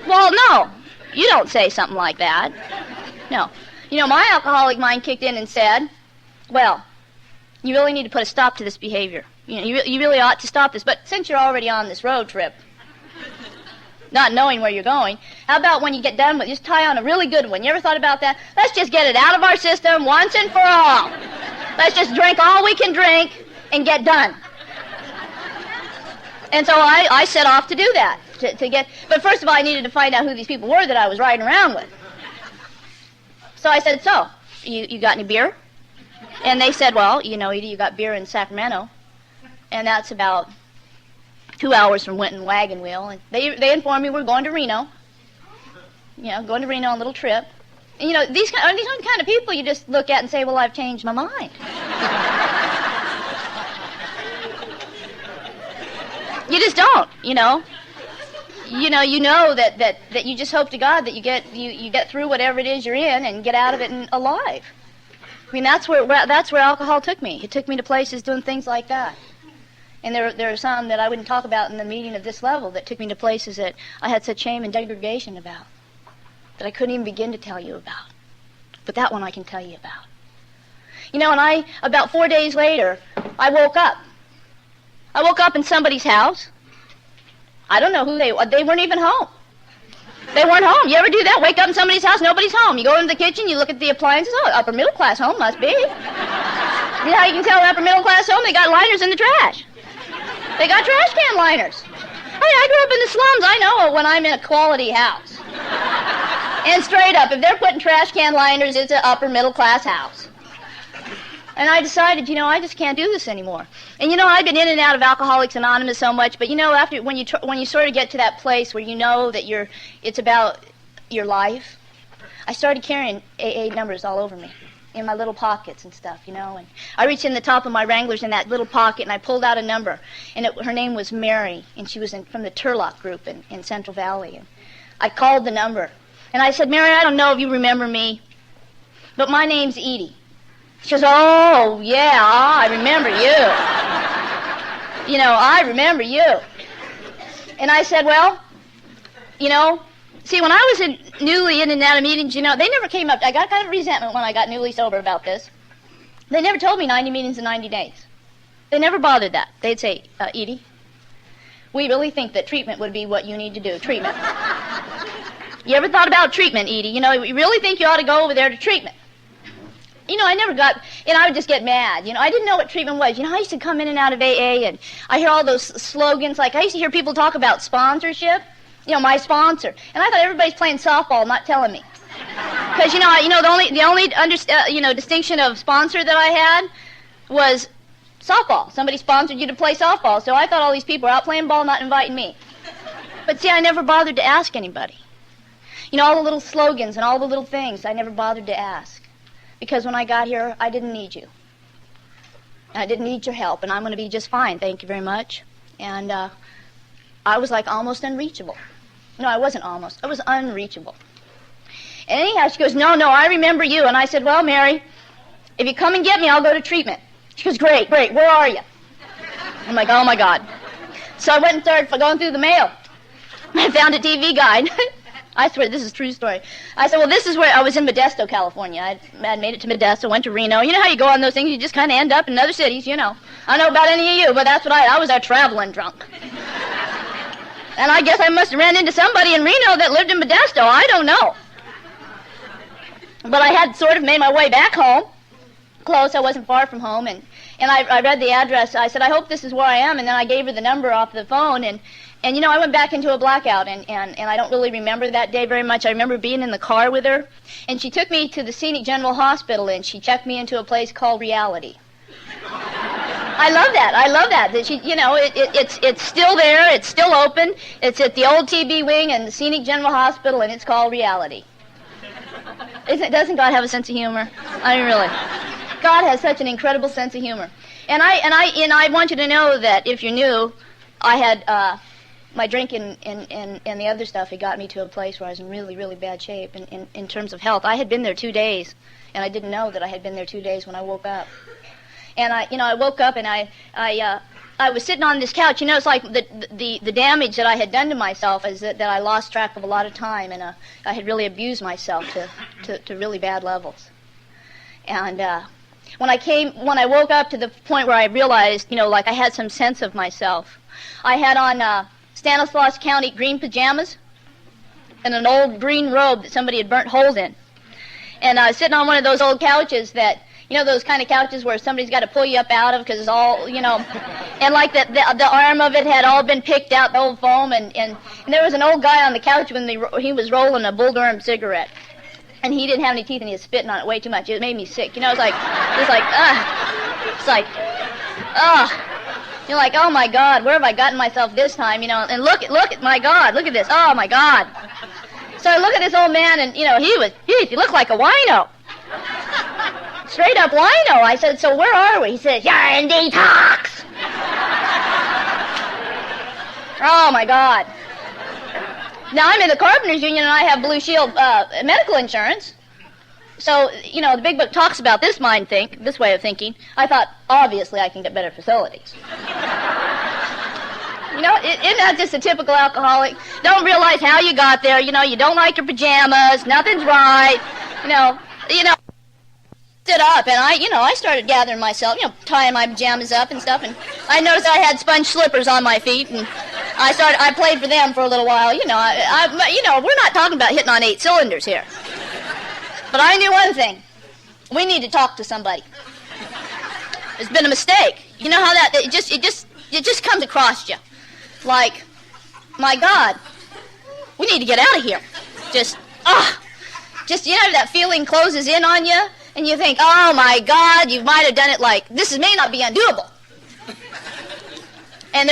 A: Well, no, you don't say something like that. No. You know, my alcoholic mind kicked in and said, well, you really need to put a stop to this behavior. You know, you really ought to stop this. But since you're already on this road trip, not knowing where you're going, how about when you get done with it, just tie on a really good one? You ever thought about that? Let's just get it out of our system once and for all. Let's just drink all we can drink and get done. And so I set off to do that. But first of all, I needed to find out who these people were that I was riding around with. So I said, so, you got any beer? And they said, well, you know, Edie, you got beer in Sacramento. And that's about 2 hours from Winton Wagon Wheel. And they informed me we're going to Reno. You know, going to Reno on a little trip. And, you know, these kind of people you just look at and say, well, I've changed my mind. You just don't, you know. You know that you just hope to God that you get through whatever it is you're in and get out of it and alive. I mean, that's where alcohol took me. It took me to places doing things like that. And there are some that I wouldn't talk about in the meeting of this level that took me to places that I had such shame and degradation about. that I couldn't even begin to tell you about. But that one I can tell you about. You know, and about 4 days later, I woke up. I woke up in somebody's house. I don't know who they weren't even home. They weren't home. You ever do that? Wake up in somebody's house, nobody's home. You go into the kitchen, you look at the appliances. Oh, upper middle class home must be. You know how you can tell upper middle class home? They got liners in the trash. They got trash can liners. I grew up in the slums. I know when I'm in a quality house. And straight up, if they're putting trash can liners, it's an upper middle class house. And I decided, you know, I just can't do this anymore. And you know, I've been in and out of Alcoholics Anonymous so much, but you know, after when you sort of get to that place where you know that it's about your life, I started carrying AA numbers all over me, in my little pockets and stuff, you know. And I reached in the top of my Wranglers in that little pocket, and I pulled out a number, and her name was Mary, and she was from the Turlock group in Central Valley. And I called the number, and I said, Mary, I don't know if you remember me, but my name's Edie. She goes, oh, yeah, I remember you. You know, I remember you. And I said, well, you know, see, when I was newly in and out of meetings, you know, they never came up. I got kind of resentment when I got newly sober about this. They never told me 90 meetings in 90 days. They never bothered that. They'd say, Edie, we really think that treatment would be what you need to do, treatment. You ever thought about treatment, Edie? You know, we really think you ought to go over there to treatment. You know, I never got, and I would just get mad. You know, I didn't know what treatment was. You know, I used to come in and out of AA, and I hear all those slogans. Like, I used to hear people talk about sponsorship. You know, my sponsor. And I thought everybody's playing softball, not telling me. Because, you know, the only distinction of sponsor that I had was softball. Somebody sponsored you to play softball. So I thought all these people were out playing ball, not inviting me. But see, I never bothered to ask anybody. You know, all the little slogans and all the little things, I never bothered to ask. Because when I got here, I didn't need you. I didn't need your help, and I'm going to be just fine, thank you very much. And I was like almost unreachable. No, I wasn't almost. I was unreachable. And anyhow, she goes, no, I remember you. And I said, well, Mary, if you come and get me, I'll go to treatment. She goes, great, where are you? I'm like, oh, my God. So I went and started going through the mail. I found a TV guide. I swear, this is a true story. I said, well, this is where I was in Modesto, California. I made it to Modesto, went to Reno. You know how you go on those things, you just kind of end up in other cities, you know. I don't know about any of you, but that's what I was a traveling drunk. And I guess I must have ran into somebody in Reno that lived in Modesto. I don't know. But I had sort of made my way back home. Close, I wasn't far from home. And I read the address. I said, I hope this is where I am. And then I gave her the number off the phone. And you know, I went back into a blackout. And I don't really remember that day very much. I remember being in the car with her. And she took me to the Scenic General Hospital. And she checked me into a place called Reality. I love that. That she, you know, it's still there. It's still open. It's at the old TB wing and the Scenic General Hospital, and it's called Reality. Doesn't God have a sense of humor? I mean, really. God has such an incredible sense of humor. And I want you to know that if you're new, I had my drink and the other stuff had got me to a place where I was in really, really bad shape in terms of health. I had been there 2 days, and I didn't know that I had been there 2 days when I woke up. And I woke up and I was sitting on this couch. You know, it's like the damage that I had done to myself is that I lost track of a lot of time, and I had really abused myself to really bad levels. And when I woke up to the point where I realized, you know, like I had some sense of myself, I had on Stanislaus County green pajamas and an old green robe that somebody had burnt holes in. And I was sitting on one of those old couches that, you know, those kind of couches where somebody's got to pull you up out of because it's all, you know, and like the arm of it had all been picked out, the old foam, and there was an old guy on the couch when he was rolling a Bull Durham cigarette, and he didn't have any teeth and he was spitting on it way too much. It made me sick, you know. It's like, you're like, oh my God, where have I gotten myself this time, you know? And look at my God, look at this, oh my God. So I look at this old man, and you know, he looked like a wino. Straight up wino. I said, so where are we? He says, you're in detox. Oh, my God. Now, I'm in the Carpenters Union, and I have Blue Shield medical insurance. So, you know, the big book talks about this way of thinking. I thought, obviously, I can get better facilities. You know, isn't that just a typical alcoholic? don't realize how you got there. You don't like your pajamas. Nothing's right. Stood up, and I started gathering myself, tying my pajamas up and stuff, and I noticed I had sponge slippers on my feet, and I played for them for a little while. We're not talking about hitting on 8 cylinders here. But I knew one thing. We need to talk to somebody. There's been a mistake. You know how it just comes across you. Like, my God, we need to get out of here. That feeling closes in on you, and you think, oh my God, you might have done it like, this may not be undoable. And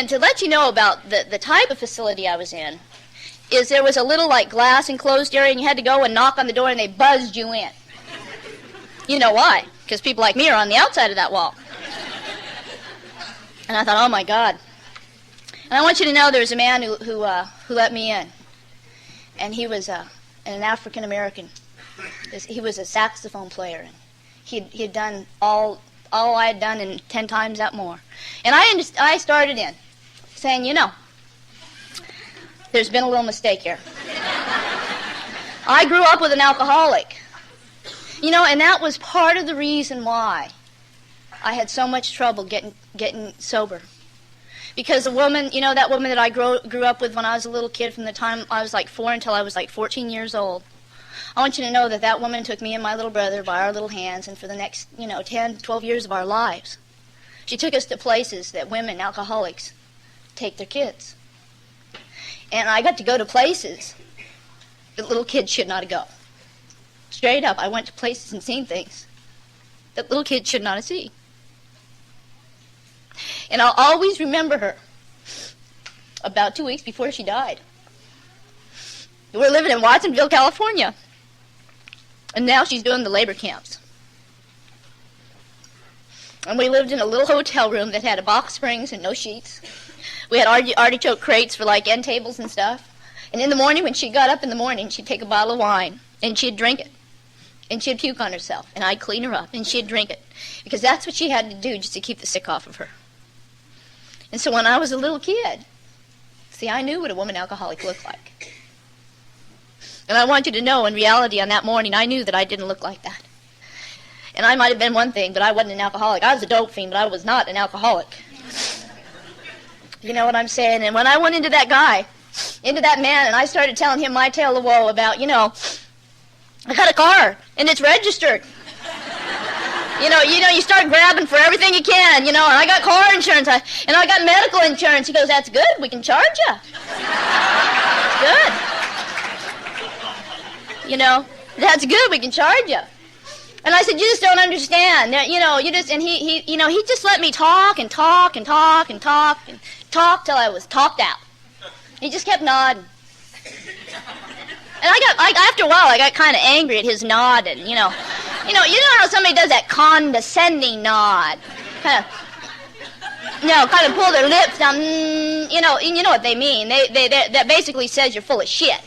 A: to let you know about the type of facility I was in, is there was a little like glass enclosed area, and you had to go and knock on the door, and they buzzed you in. You know why? Because people like me are on the outside of that wall. And I thought, oh my God. And I want you to know there was a man who let me in, and he was an African American. He was a saxophone player, and he'd done all I had done and 10 times that more. And I started in, saying, there's been a little mistake here. I grew up with an alcoholic, and that was part of the reason why I had so much trouble getting sober. Because the woman, that woman that I grew up with when I was a little kid, from the time I was like 4 until I was like 14 years old, I want you to know that woman took me and my little brother by our little hands, and for the next, 10, 12 years of our lives, she took us to places that women, alcoholics, take their kids. And I got to go to places that little kids should not go. Straight up, I went to places and seen things that little kids should not have seen. And I'll always remember her about 2 weeks before she died. We were living in Watsonville, California. And now she's doing the labor camps. And we lived in a little hotel room that had a box springs and no sheets. We had artichoke crates for like end tables and stuff. And in the morning, when she got up in the morning, she'd take a bottle of wine and she'd drink it. And she'd puke on herself. And I'd clean her up and she'd drink it. Because that's what she had to do just to keep the sick off of her. And so when I was a little kid, I knew what a woman alcoholic looked like. And I want you to know, in reality, on that morning, I knew that I didn't look like that. And I might have been one thing, but I wasn't an alcoholic. I was a dope fiend, but I was not an alcoholic. You know what I'm saying? And when I went into that man, and I started telling him my tale of woe about, I got a car, and it's registered. You start grabbing for everything you can, and I got car insurance, and I got medical insurance. He goes, that's good, we can charge you. Good. That's good, we can charge you. And I said, you just don't understand. And he just let me talk and talk and talk and talk and talk till I was talked out. He just kept nodding. And after a while, I got kind of angry at his nodding, You know how somebody does that condescending nod? Kind of pull their lips down, you know what they mean. That basically says you're full of shit.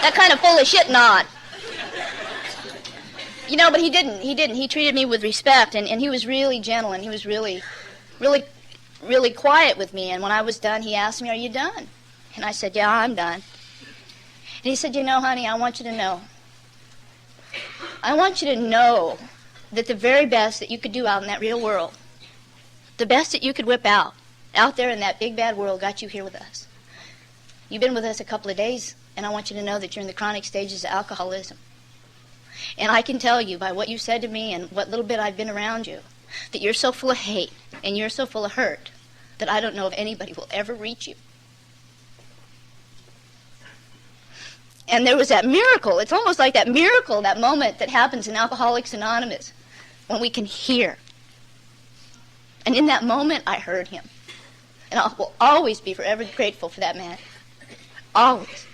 A: That kind of full of shit nod. But he didn't. He treated me with respect, and he was really gentle, and he was really, really, really quiet with me. And when I was done, he asked me, are you done? And I said, yeah, I'm done. And he said, honey, I want you to know. I want you to know that the very best that you could do out in that real world, the best that you could whip out there in that big bad world, got you here with us. You've been with us a couple of days, and I want you to know that you're in the chronic stages of alcoholism. And I can tell you by what you said to me and what little bit I've been around you, that you're so full of hate and you're so full of hurt that I don't know if anybody will ever reach you. And there was that miracle. It's almost like that miracle, that moment that happens in Alcoholics Anonymous when we can hear. And in that moment, I heard him. And I will always be forever grateful for that man. Always.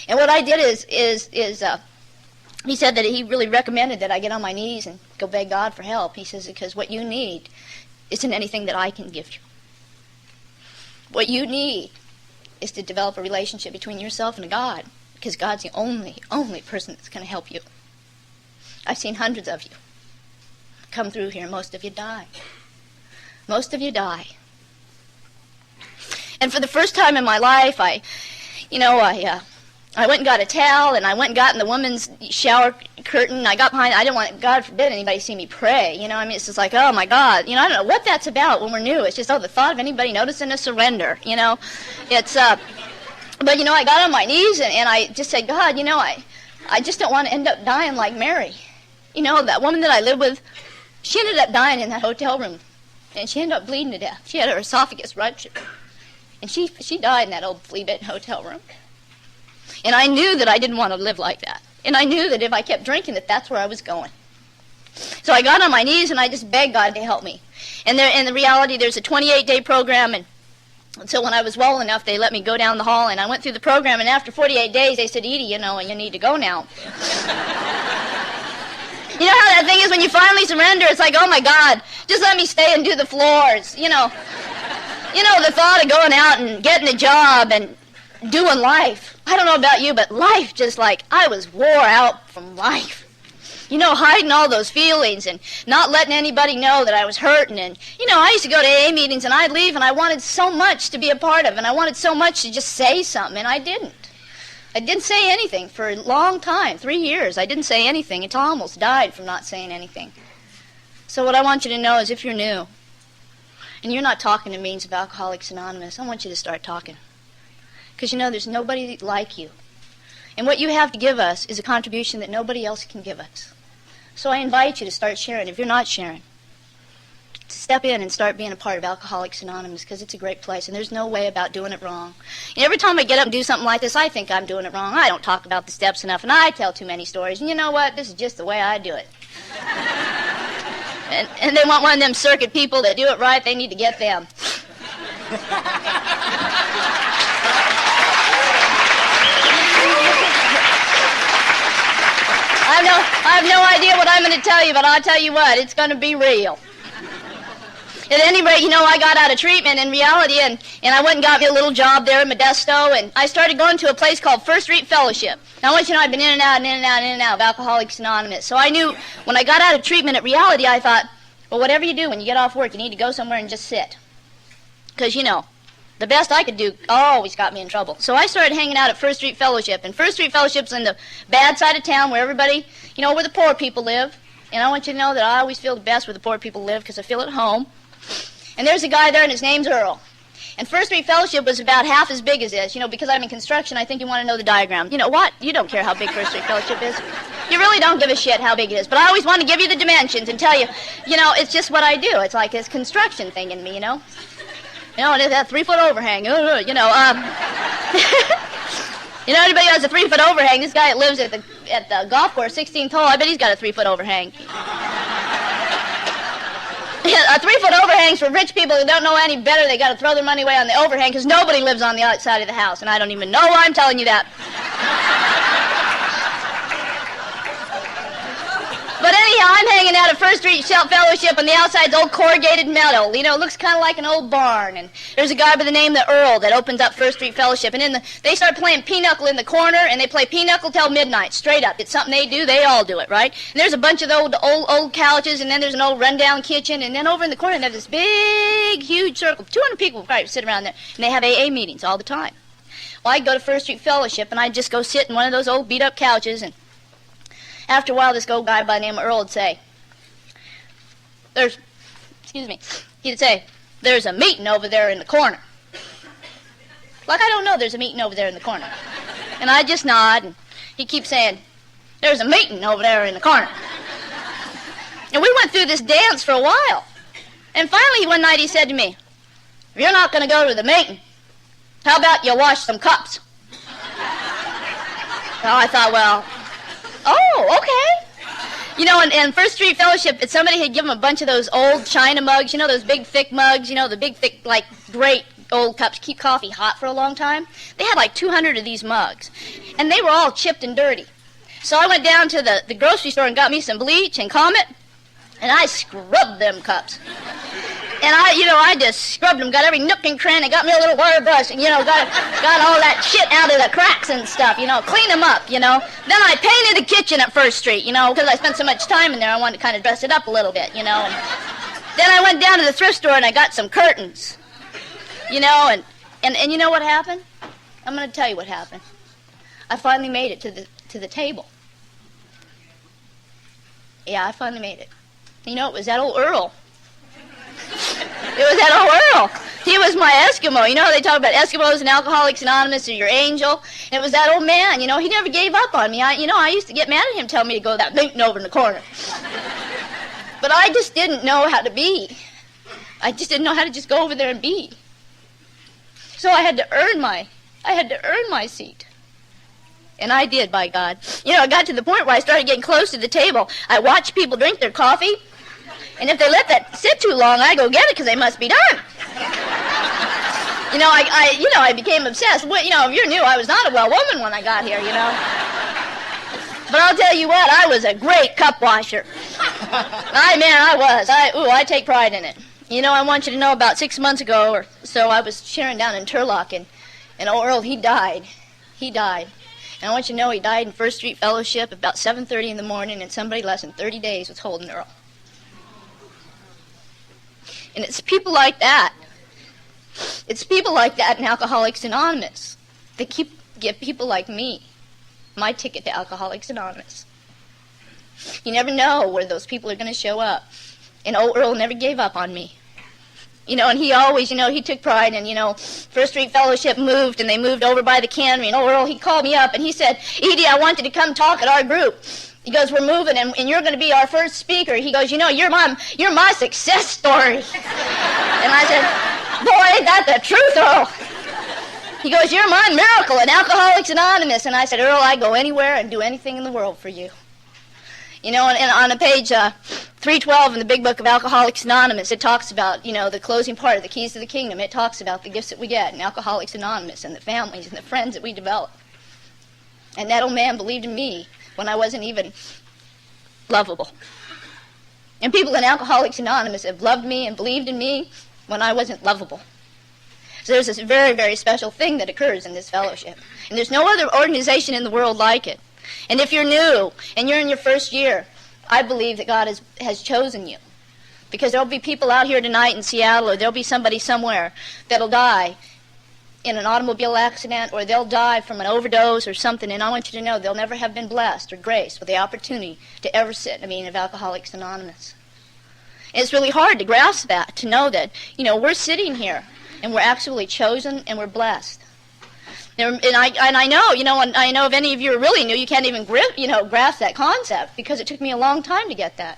A: And what I did is he said that he really recommended that I get on my knees and go beg God for help. He says, because what you need isn't anything that I can give you. What you need is to develop a relationship between yourself and God, because God's the only person that's going to help you. I've seen hundreds of you come through here. Most of you die. Most of you die. And for the first time in my life, I went and got a towel, and I went and got in the woman's shower curtain. I got behind. I didn't want, God forbid, anybody see me pray. It's just like, oh my God. I don't know what that's about when we're new. It's just, the thought of anybody noticing a surrender. It's but I got on my knees and I just said, God, I just don't want to end up dying like Mary. That woman that I lived with, she ended up dying in that hotel room, and she ended up bleeding to death. She had her esophagus ruptured, and she died in that old flea-bitten hotel room. And I knew that I didn't want to live like that. And I knew that if I kept drinking, that's where I was going. So I got on my knees and I just begged God to help me. And in the reality, there's a 28-day program, and so when I was well enough, they let me go down the hall, and I went through the program, and after 48 days, they said, Edie, you need to go now. You know how that thing is when you finally surrender? It's like, oh my God, just let me stay and do the floors. The thought of going out and getting a job and doing life. I don't know about you, but life just like, I was wore out from life. Hiding all those feelings and not letting anybody know that I was hurting. And, I used to go to AA meetings and I'd leave and I wanted so much to be a part of, and I wanted so much to just say something, and I didn't. I didn't say anything for a long time, 3 years. I didn't say anything until I almost died from not saying anything. So what I want you to know is if you're new and you're not talking to Means of Alcoholics Anonymous, I want you to start talking. Because there's nobody like you. And what you have to give us is a contribution that nobody else can give us. So I invite you to start sharing. If you're not sharing, to step in and start being a part of Alcoholics Anonymous, because it's a great place, and there's no way about doing it wrong. And every time I get up and do something like this, I think I'm doing it wrong. I don't talk about the steps enough, and I tell too many stories. And you know what? This is just the way I do it. and they want one of them circuit people that do it right. They need to get them. I have no idea what I'm going to tell you, but I'll tell you what, it's going to be real. At any rate, I got out of treatment in reality, and I went and got me a little job there in Modesto, and I started going to a place called First Street Fellowship. Now, I want you to know I've been in and out and in and out and in and out of Alcoholics Anonymous. So I knew when I got out of treatment at reality, I thought, well, whatever you do when you get off work, you need to go somewhere and just sit. Because, the best I could do always got me in trouble. So I started hanging out at First Street Fellowship. And First Street Fellowship's in the bad side of town where everybody, where the poor people live. And I want you to know that I always feel the best where the poor people live because I feel at home. And there's a guy there, and his name's Earl. And First Street Fellowship was about half as big as this. Because I'm in construction, I think you want to know the diagram. You know what? You don't care how big First Street Fellowship is. You really don't give a shit how big it is. But I always want to give you the dimensions and tell you, it's just what I do. It's like this construction thing in me, and it's that 3-foot overhang. Anybody who has a 3-foot overhang, this guy that lives at the golf course, 16th hole, I bet he's got a 3-foot overhang. A 3-foot overhang's for rich people who don't know any better. They got to throw their money away on the overhang because nobody lives on the outside of the house, and I don't even know why I'm telling you that. But anyhow, I'm hanging out at First Street Fellowship, and the outside's old corrugated metal. It looks kind of like an old barn. And there's a guy by the name of Earl that opens up First Street Fellowship. And they start playing pinochle in the corner, and they play pinochle till midnight, straight up. It's something they do. They all do it, right? And there's a bunch of the old couches, and then there's an old rundown kitchen. And then over in the corner, there's this big, huge circle. 200 people probably sit around there, and they have AA meetings all the time. Well, I'd go to First Street Fellowship, and I'd just go sit in one of those old beat-up couches, and after a while, this old guy by the name of Earl would say, he'd say, there's a meeting over there in the corner. Like I don't know there's a meeting over there in the corner. And I just nod, and he keeps saying, there's a meeting over there in the corner. And we went through this dance for a while. And finally, one night he said to me, if you're not going to go to the meeting, how about you wash some cups? Well, I thought, well, oh, okay. In First Street Fellowship, somebody had given them a bunch of those old china mugs, those big, thick mugs, the big, thick, great old cups, keep coffee hot for a long time. They had 200 of these mugs, and they were all chipped and dirty. So I went down to the grocery store and got me some bleach and Comet, and I scrubbed them cups. And I just scrubbed them, got every nook and cranny, got me a little water brush, and, got all that shit out of the cracks and stuff, clean them up, Then I painted the kitchen at First Street, because I spent so much time in there, I wanted to kind of dress it up a little bit, And then I went down to the thrift store and I got some curtains, and And you know what happened? I'm going to tell you what happened. I finally made it to the table. Yeah, I finally made it. You know, it was that old Earl. It was that old Earl. He was my Eskimo. You know how they talk about Eskimos and Alcoholics Anonymous or your angel? And it was that old man. You know, he never gave up on me. I used to get mad at him telling me to go that meeting over in the corner. But I just didn't know how to be. I just didn't know how to just go over there and be. So I had to earn my seat. And I did, by God. You know, I got to the point where I started getting close to the table. I watched people drink their coffee, and if they let that sit too long, I go get it because they must be done. I became obsessed. Well, if you're new, I was not a well woman when I got here, But I'll tell you what, I was a great cup washer. I was. I take pride in it. I want you to know about 6 months ago or so, I was sharing down in Turlock, and old Earl, he died. And I want you to know he died in First Street Fellowship about 7:30 in the morning, and somebody less than 30 days was holding Earl. And it's people like that. It's people like that in Alcoholics Anonymous that give people like me my ticket to Alcoholics Anonymous. You never know where those people are going to show up. And old Earl never gave up on me. And he always, he took pride in, First Street Fellowship moved, and they moved over by the cannery. And old Earl, he called me up, and he said, Edie, I want you to come talk at our group. He goes, we're moving, and you're going to be our first speaker. He goes, you're my success story. And I said, boy, ain't that the truth, Earl. He goes, you're my miracle in Alcoholics Anonymous. And I said, Earl, I go anywhere and do anything in the world for you. And on page 312 in the Big Book of Alcoholics Anonymous, it talks about, the closing part of the Keys to the Kingdom. It talks about the gifts that we get in Alcoholics Anonymous and the families and the friends that we develop. And that old man believed in me when I wasn't even lovable. And people in Alcoholics Anonymous have loved me and believed in me when I wasn't lovable. So there's this very, very special thing that occurs in this fellowship. And there's no other organization in the world like it. And if you're new and you're in your first year, I believe that God has chosen you. Because there'll be people out here tonight in Seattle, or there'll be somebody somewhere that'll die in an automobile accident, or they'll die from an overdose or something, and I want you to know they'll never have been blessed or graced with the opportunity to ever sit in a meeting of Alcoholics Anonymous. And it's really hard to grasp that, to know that, we're sitting here, and we're actually chosen, and we're blessed. And I know if any of you are really new, you can't even grasp that concept, because it took me a long time to get that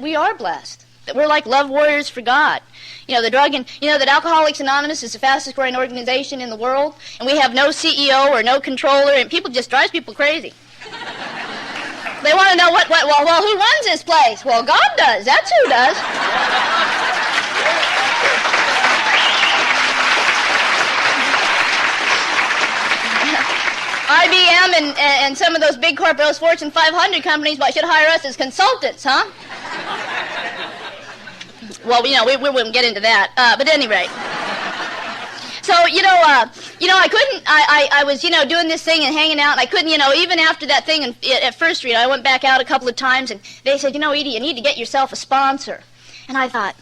A: we are blessed, that we're like love warriors for God. That Alcoholics Anonymous is the fastest growing organization in the world, and we have no CEO or no controller, and people just drives people crazy. They want to know well, who runs this place? Well, God does. That's who does. IBM and some of those big corporations, Fortune 500 companies, should hire us as consultants, huh? Well, we wouldn't get into that, but at any rate. So, I couldn't, I was, doing this thing and hanging out, and I couldn't, even after that thing at First Street, I went back out a couple of times, and they said, Edie, you need to get yourself a sponsor. And I thought,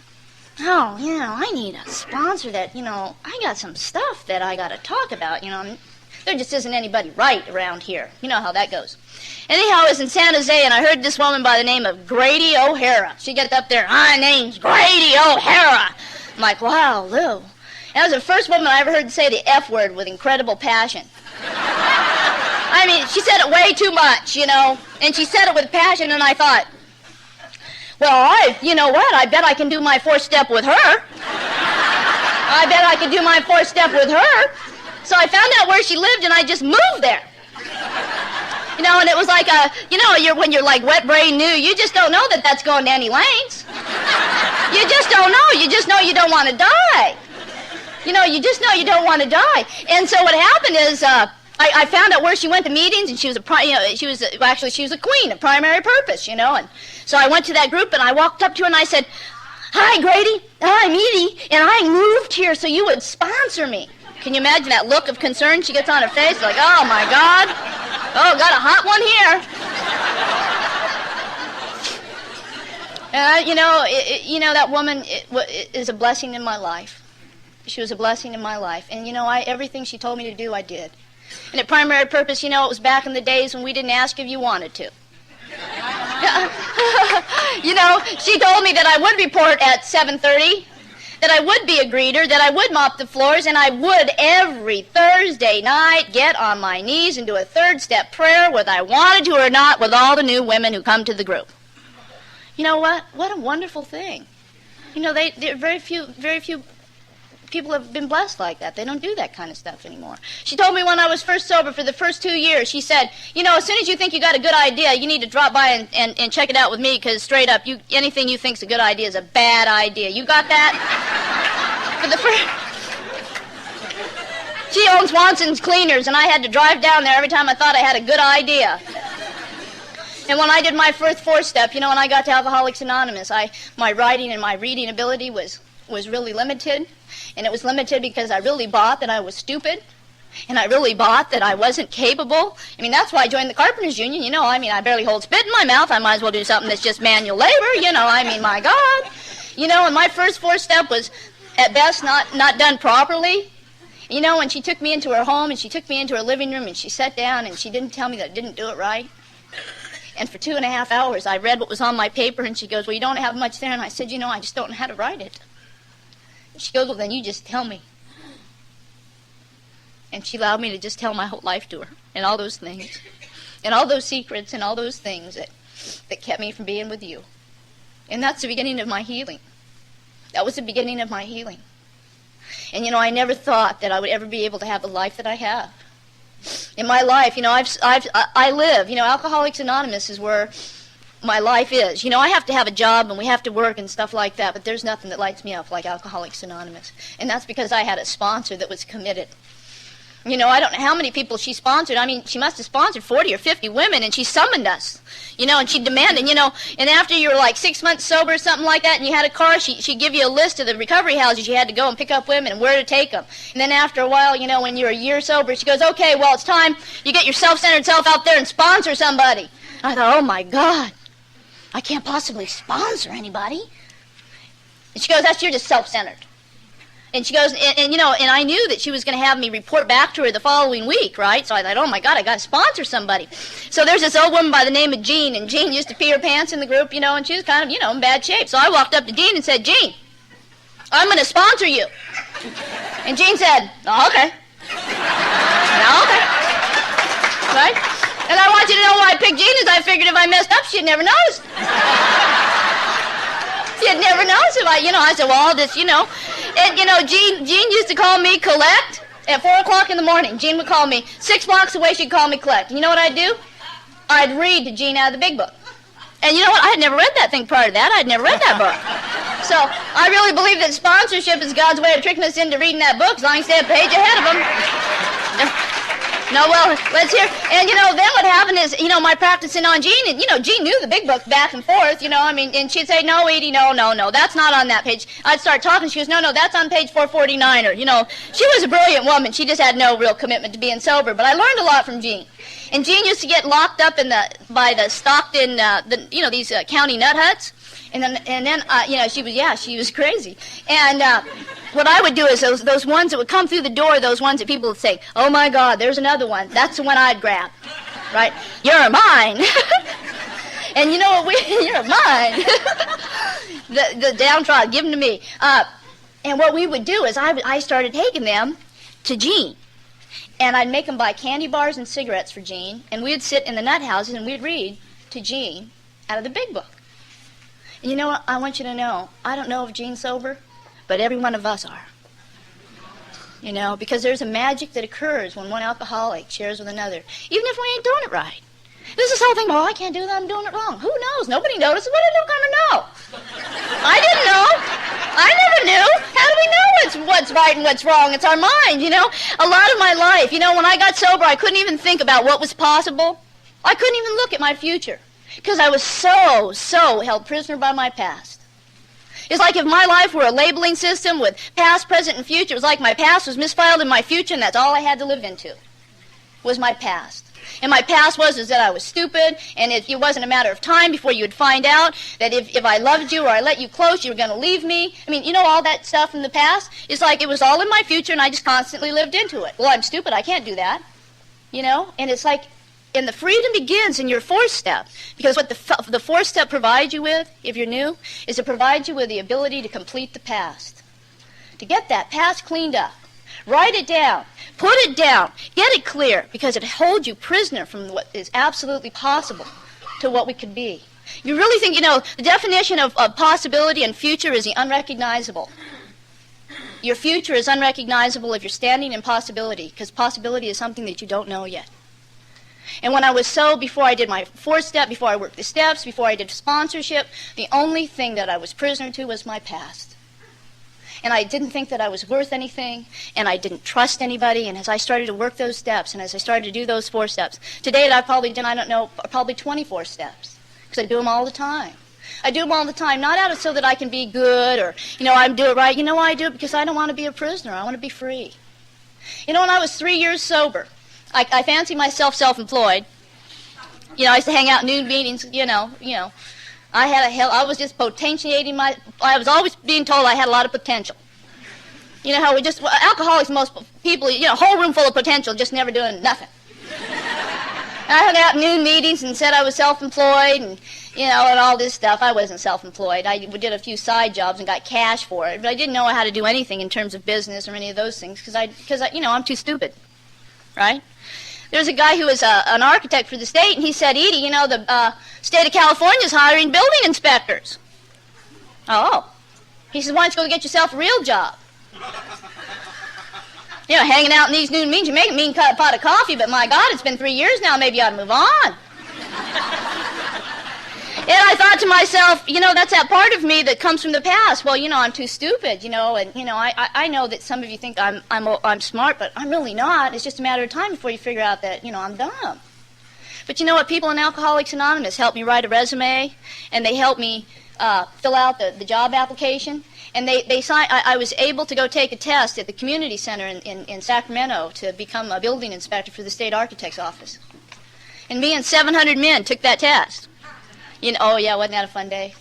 A: I need a sponsor that, I got some stuff that I got to talk about, There just isn't anybody right around here. You know how that goes. Anyhow, I was in San Jose, and I heard this woman by the name of Grady O'Hara. She gets up there, my name's Grady O'Hara. I'm like, wow, Lou. And that was the first woman I ever heard say the F word with incredible passion. I mean, she said it way too much, and she said it with passion, and I thought, well, you know what, I bet I can do my four-step with her. I bet I can do my four-step with her. So I found out where she lived, and I just moved there. And it was like, when you're like wet brain new, you just don't know that that's going to any lengths. You just don't know. You just know you don't want to die. You just know you don't want to die. And so what happened is, I found out where she went to meetings, and she was she was a queen of primary purpose, And so I went to that group, and I walked up to her, and I said, hi, Grady. I'm Edie, and I moved here so you would sponsor me. Can you imagine that look of concern she gets on her face? Like, oh, my God. Oh, got a hot one here. That woman is a blessing in my life. She was a blessing in my life. And, everything she told me to do, I did. And at primary purpose, it was back in the days when we didn't ask if you wanted to. She told me that I would report at 7:30, that I would be a greeter, that I would mop the floors, and I would every Thursday night get on my knees and do a third-step prayer, whether I wanted to or not, with all the new women who come to the group. You know what? What a wonderful thing. Very few people have been blessed like that. They don't do that kind of stuff anymore. She told me when I was first sober for the first 2 years, she said, as soon as you think you got a good idea, you need to drop by and check it out with me, because straight up, anything you think's a good idea is a bad idea. You got that? For the first... She owns Watson's Cleaners, and I had to drive down there every time I thought I had a good idea. And when I did my first four-step, when I got to Alcoholics Anonymous, my writing and my reading ability was really limited. And it was limited because I really bought that I was stupid. And I really bought that I wasn't capable. That's why I joined the Carpenters Union. I barely hold spit in my mouth. I might as well do something that's just manual labor. My God. And my first four-step was, at best, not done properly. When she took me into her home and she took me into her living room and she sat down and she didn't tell me that I didn't do it right. And for 2.5 hours, I read what was on my paper, and she goes, well, you don't have much there. And I said, I just don't know how to write it. She goes, well, then you just tell me. And she allowed me to just tell my whole life to her, and all those things, and all those secrets, and all those things that kept me from being with you. And that's the beginning of my healing. That was the beginning of my healing. And, I never thought that I would ever be able to have the life that I have. In my life, I live. Alcoholics Anonymous is where my life is. I have to have a job and we have to work and stuff like that, but there's nothing that lights me up like Alcoholics Anonymous. And that's because I had a sponsor that was committed. I don't know how many people she sponsored. She must have sponsored 40 or 50 women, and she summoned us, and she demanded, and after you were like 6 months sober or something like that, and you had a car, she'd give you a list of the recovery houses you had to go and pick up women and where to take them. And then after a while, when you're a year sober, she goes, okay, well, it's time you get your self-centered self out there and sponsor somebody. And I thought, oh, my God, I can't possibly sponsor anybody. And she goes, you're just self-centered. And she goes, and I knew that she was going to have me report back to her the following week, right? So I thought, oh, my God, I got to sponsor somebody. So there's this old woman by the name of Jean, and Jean used to pee her pants in the group, and she was kind of, in bad shape. So I walked up to Jean and said, Jean, I'm going to sponsor you. And Jean said, oh, okay. Oh, okay. Right? And I want you to know why I picked Jean is I figured if I messed up, she'd never noticed. She had never noticed if I said, well, I'll just, And, Jean used to call me collect at 4 o'clock in the morning. Jean would call me. 6 blocks away, she'd call me collect. And you know what I'd do? I'd read to Jean out of the big book. And you know what? I had never read that thing prior to that. I'd never read that book. So I really believe that sponsorship is God's way of tricking us into reading that book as long as they stay a page ahead of them. No, well, let's hear. And, then what happened is, my practicing on Jean, and, Jean knew the big book back and forth, and she'd say, no, Edie, no, that's not on that page. I'd start talking, she goes, no, that's on page 449, or, she was a brilliant woman. She just had no real commitment to being sober, but I learned a lot from Jean. And Jean used to get locked up by the Stockton, these county nut huts. And then she was crazy. And what I would do is those ones that would come through the door, those ones that people would say, oh, my God, there's another one. That's the one I'd grab, right? You're mine. And you know what? You're mine. the downtrodden, give them to me. And what we would do is I started taking them to Jean. And I'd make them buy candy bars and cigarettes for Jean. And we'd sit in the nut houses and we'd read to Jean out of the big book. And you know what? I want you to know, I don't know if Jean's sober, but every one of us are. Because there's a magic that occurs when one alcoholic shares with another, even if we ain't doing it right. There's this whole thing, I can't do that, I'm doing it wrong. Who knows? Nobody notices. What are they going to know? I didn't know. I never knew. How do we know what's right and what's wrong? It's our mind, A lot of my life, when I got sober, I couldn't even think about what was possible. I couldn't even look at my future. Because I was so held prisoner by my past. It's like if my life were a labeling system with past, present, and future. It was like my past was misfiled in my future, and that's all I had to live into, was my past. And my past was that I was stupid, and it wasn't a matter of time before you would find out that if I loved you or I let you close, you were going to leave me. I mean, you know, all that stuff from the past? It's like it was all in my future, and I just constantly lived into it. Well, I'm stupid. I can't do that. You know? And it's like, and the freedom begins in your fourth step, because what the fourth step provides you with, if you're new, is it provides you with the ability to complete the past. To get that past cleaned up. Write it down. Put it down. Get it clear, because it holds you prisoner from what is absolutely possible to what we could be. You really think, you know, the definition of possibility and future is the unrecognizable. Your future is unrecognizable if you're standing in possibility, because possibility is something that you don't know yet. And when I was before I did my fourth step, before I worked the steps, before I did sponsorship, the only thing that I was prisoner to was my past. And I didn't think that I was worth anything, and I didn't trust anybody, and as I started to work those steps, and as I started to do those 4 steps, today I've probably done, I don't know, probably 24 steps, because I do them all the time. I do them all the time, not out of so that I can be good, or, you know, I do it right. You know why I do it? Because I don't want to be a prisoner. I want to be free. You know, when I was 3 years sober, I fancy myself self-employed. You know, I used to hang out in noon meetings, you know. I was just potentiating I was always being told I had a lot of potential. You know how alcoholics, most people, you know, whole room full of potential, just never doing nothing. I hung out in noon meetings and said I was self-employed and, you know, and all this stuff. I wasn't self-employed. I did a few side jobs and got cash for it, but I didn't know how to do anything in terms of business or any of those things because you know, I'm too stupid, right? There's a guy who was an architect for the state, and he said, Edie, you know, the state of California is hiring building inspectors. Oh. He says, why don't you go get yourself a real job? You know, hanging out in these noon meetings, you make a mean pot of coffee, but my God, it's been 3 years now, maybe you ought to move on. And I thought to myself, you know, that's that part of me that comes from the past. Well, you know, I'm too stupid, you know, and, you know, I know that some of you think I'm smart, but I'm really not. It's just a matter of time before you figure out that, you know, I'm dumb. But you know what? People in Alcoholics Anonymous helped me write a resume, and they helped me fill out the job application. And I was able to go take a test at the community center in Sacramento to become a building inspector for the state architect's office. And me and 700 men took that test. You know, oh yeah, wasn't that a fun day?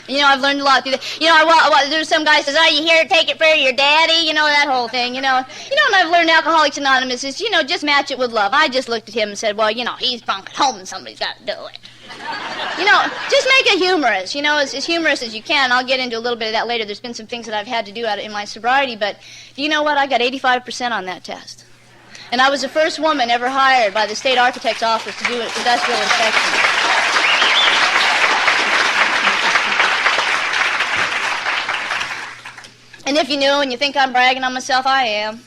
A: You know, I've learned a lot through that. You know, there's some guy says, "Are you here to take it for your daddy?" You know, that whole thing. You know, and I've learned Alcoholics Anonymous is, you know, just match it with love. I just looked at him and said, "Well, you know, he's drunk at home, and somebody's got to do it." You know, just make it humorous. You know, as humorous as you can. I'll get into a little bit of that later. There's been some things that I've had to do in my sobriety, but you know what? I got 85% on that test. And I was the first woman ever hired by the state architect's office to do an industrial inspection. And if you knew and you think I'm bragging on myself, I am.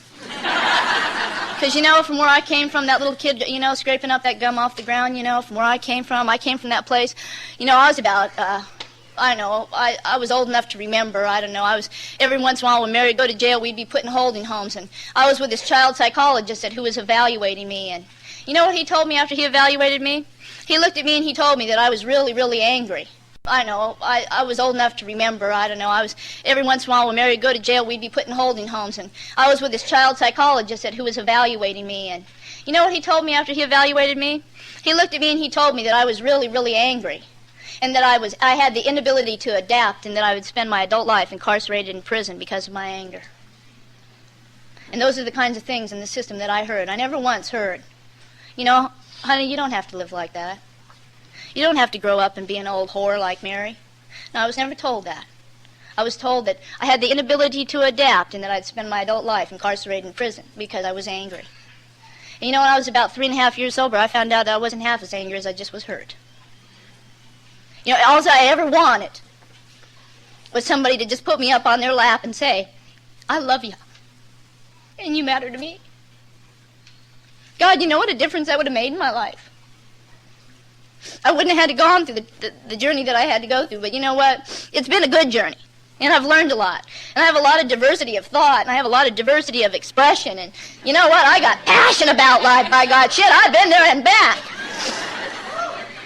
A: Because, you know, from where I came from, that little kid, you know, scraping up that gum off the ground, you know, from where I came from that place. You know, I was about, I don't know, I was old enough to remember, I don't know, every once in a while when Mary would go to jail, we'd be put in holding homes, and I was with this child psychologist who was evaluating me, and you know what he told me after he evaluated me? He looked at me and he told me that I was really, really angry. I know, I was old enough to remember, I don't know, every once in a while when Mary would go to jail, we'd be put in holding homes, and I was with this child psychologist who was evaluating me, and you know what he told me after he evaluated me? He looked at me and he told me that I was really, really angry. And that I had the inability to adapt, and that I would spend my adult life incarcerated in prison because of my anger. And those are the kinds of things in the system that I heard. I never once heard, you know, honey, you don't have to live like that. You don't have to grow up and be an old whore like Mary. No, I was never told that. I was told that I had the inability to adapt, and that I'd spend my adult life incarcerated in prison because I was angry. And you know, when I was about 3.5 years sober, I found out that I wasn't half as angry as I just was hurt. You know, all I ever wanted was somebody to just put me up on their lap and say, I love you, and you matter to me. God, you know what a difference that would have made in my life. I wouldn't have had to go on through the journey that I had to go through, but you know what? It's been a good journey, and I've learned a lot. And I have a lot of diversity of thought, and I have a lot of diversity of expression, and you know what? I got passion about life, by God. Shit, I've been there and back.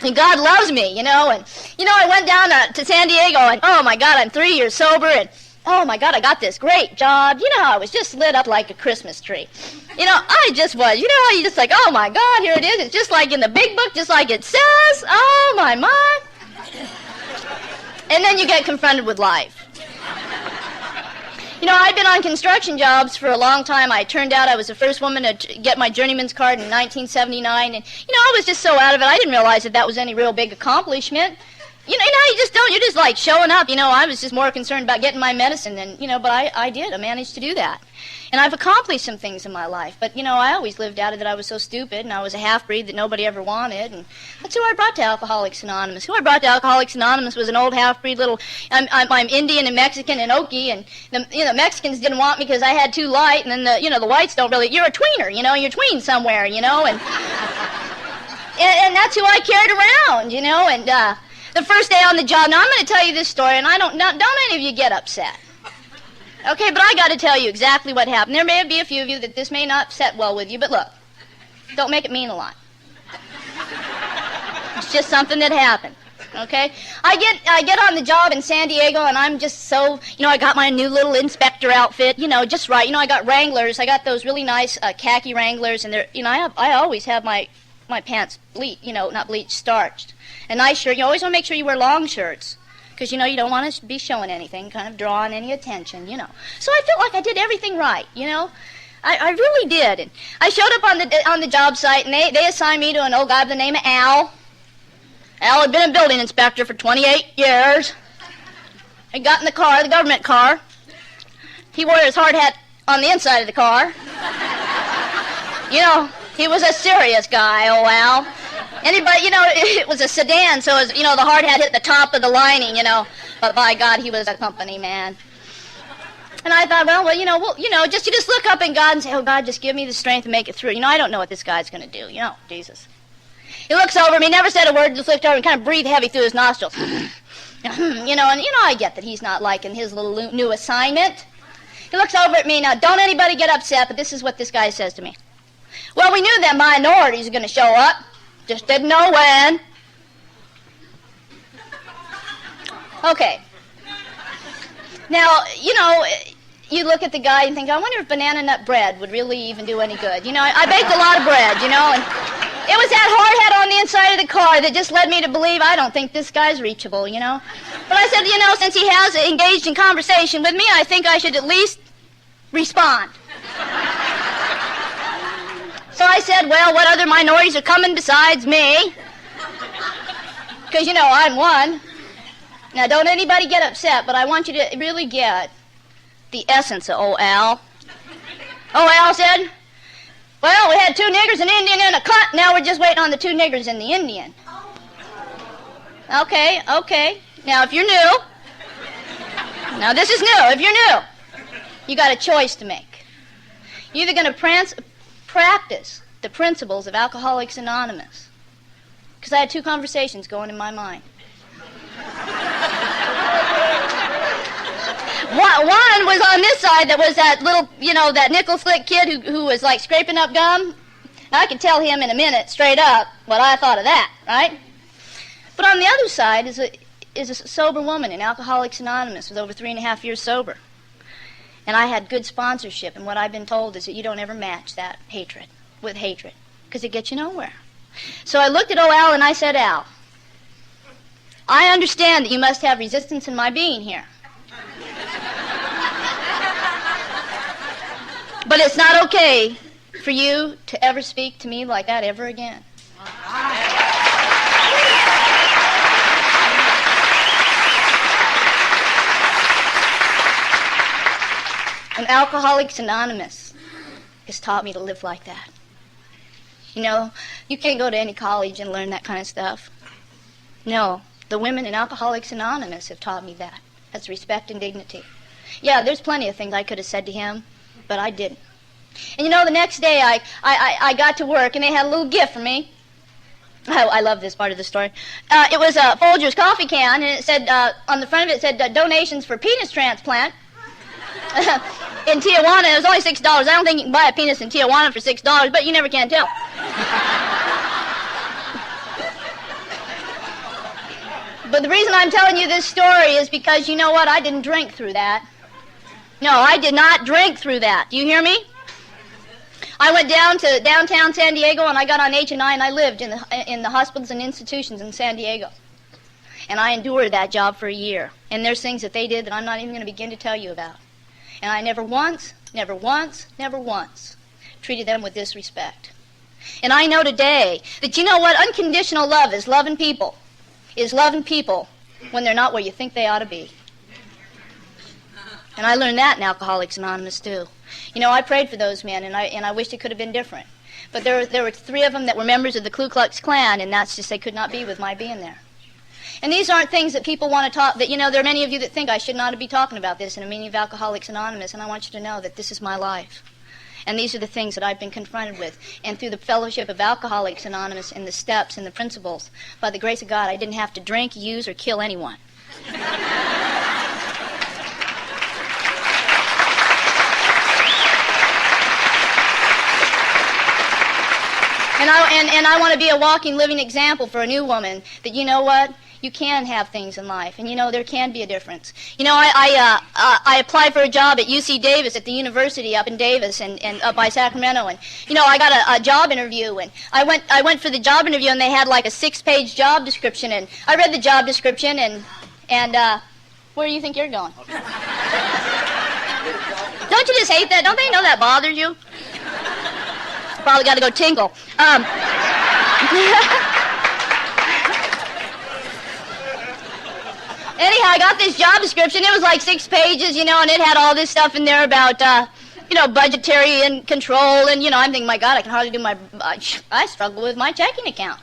A: And God loves me, you know, and, you know, I went down to San Diego, and, oh, my God, I'm 3 years sober, and oh my God, I got this great job. You know how I was just lit up like a Christmas tree. You know, I just was. You know how you just like, oh my God, here it is. It's just like in the big book, just like it says. Oh my. And then you get confronted with life. You know, I'd been on construction jobs for a long time. I turned out I was the first woman to get my journeyman's card in 1979. And, you know, I was just so out of it, I didn't realize that was any real big accomplishment. You know, you just don't. You're just like showing up. You know, I was just more concerned about getting my medicine than, you know, but I did. I managed to do that. And I've accomplished some things in my life. But, you know, I always lived out of that I was so stupid and I was a half-breed that nobody ever wanted. And that's who I brought to Alcoholics Anonymous. Who I brought to Alcoholics Anonymous was an old half-breed little, I'm Indian and Mexican and Okie. And, the Mexicans didn't want me because I had too light. And then, the whites don't really, you're a tweener, you know, you're tween somewhere, you know. And, and that's who I carried around, you know. And, the first day on the job, now I'm going to tell you this story, and don't any of you get upset. Okay, but I got to tell you exactly what happened. There may be a few of you that this may not set well with you, but look, don't make it mean a lot. It's just something that happened. Okay, I get on the job in San Diego, and I'm just so, I got my new little inspector outfit, just right. I got Wranglers. I got those really nice khaki Wranglers, and they're, I always have my pants not bleached, starched. A nice shirt. You always want to make sure you wear long shirts, because you don't want to be showing anything, kind of drawing any attention, So I felt like I did everything right, I really did. And I showed up on the job site, and they assigned me to an old guy by the name of Al. Al had been a building inspector for 28 years. He got in the car, the government car. He wore his hard hat on the inside of the car. He was a serious guy, oh Al. Anybody, it was a sedan, so it was, the hard hat hit the top of the lining, But by God, he was a company man. And I thought, you just look up in God and say, oh, God, just give me the strength to make it through. I don't know what this guy's going to do, Jesus. He looks over me, never said a word, just looked over and kind of breathed heavy through his nostrils. I get that he's not liking his little new assignment. He looks over at me, now, don't anybody get upset, but this is what this guy says to me. Well, we knew that minorities are going to show up. Just didn't know when. Okay. Now, you look at the guy and think, I wonder if banana nut bread would really even do any good. I baked a lot of bread, and it was that hard hat on the inside of the car that just led me to believe I don't think this guy's reachable, But I said, since he has engaged in conversation with me, I think I should at least respond. So I said, well, what other minorities are coming besides me? Because, I'm one. Now, don't anybody get upset, but I want you to really get the essence of old Al. Oh, Al said, well, we had 2 niggers, an Indian, and a cunt. Now we're just waiting on the 2 niggers and the Indian. Okay. Now, if you're new, now this is new. If you're new, you got a choice to make. You're either going to practice the principles of Alcoholics Anonymous, because I had 2 conversations going in my mind. One was on this side, that was that little, that nickel slick kid who was like scraping up gum. I could tell him in a minute, straight up, what I thought of that, right? But on the other side is a sober woman in Alcoholics Anonymous with over 3.5 years sober. And I had good sponsorship, and what I've been told is that you don't ever match that hatred with hatred, because it gets you nowhere. So I looked at old Al and I said, Al, I understand that you must have resistance in my being here. But it's not okay for you to ever speak to me like that ever again. And Alcoholics Anonymous has taught me to live like that. You can't go to any college and learn that kind of stuff. No, the women in Alcoholics Anonymous have taught me that. That's respect and dignity. Yeah, there's plenty of things I could have said to him, but I didn't. And the next day I got to work, and they had a little gift for me. I love this part of the story. It was a Folgers coffee can, and it said, on the front of it said, donations for penis transplant. In Tijuana, it was only $6. I don't think you can buy a penis in Tijuana for $6, but you never can tell. But the reason I'm telling you this story is because, you know what, I didn't drink through that. No, I did not drink through that. Do you hear me? I went down to downtown San Diego, and I got on H&I, and I lived in the hospitals and institutions in San Diego. And I endured that job for a year. And there's things that they did that I'm not even going to begin to tell you about. And I never once treated them with disrespect. And I know today that, you know what, unconditional love is loving people when they're not where you think they ought to be. And I learned that in Alcoholics Anonymous too. You know, I prayed for those men, and I wished it could have been different. But there were 3 of them that were members of the Ku Klux Klan, and that's just, they could not be with my being there. And these aren't things that people want to talk, that, you know, there are many of you that think I should not be talking about this in a meeting of Alcoholics Anonymous, and I want you to know that this is my life. And these are the things that I've been confronted with. And through the fellowship of Alcoholics Anonymous and the steps and the principles, by the grace of God, I didn't have to drink, use, or kill anyone. And I want to be a walking, living example for a new woman that, you know what, you can have things in life, and you know there can be a difference. You know, I applied for a job at UC Davis at the university up in Davis and up by Sacramento, and you know I got a job interview, and I went for the job interview, and they had like a 6-page job description, and I read the job description, and where do you think you're going? Don't you just hate that? Don't they know that bothers you? Probably got to go tinkle. Anyhow, I got this job description. It was like 6 pages, you know, and it had all this stuff in there about, you know, budgetary and control. And, you know, I'm thinking, my God, I can hardly do I struggle with my checking account.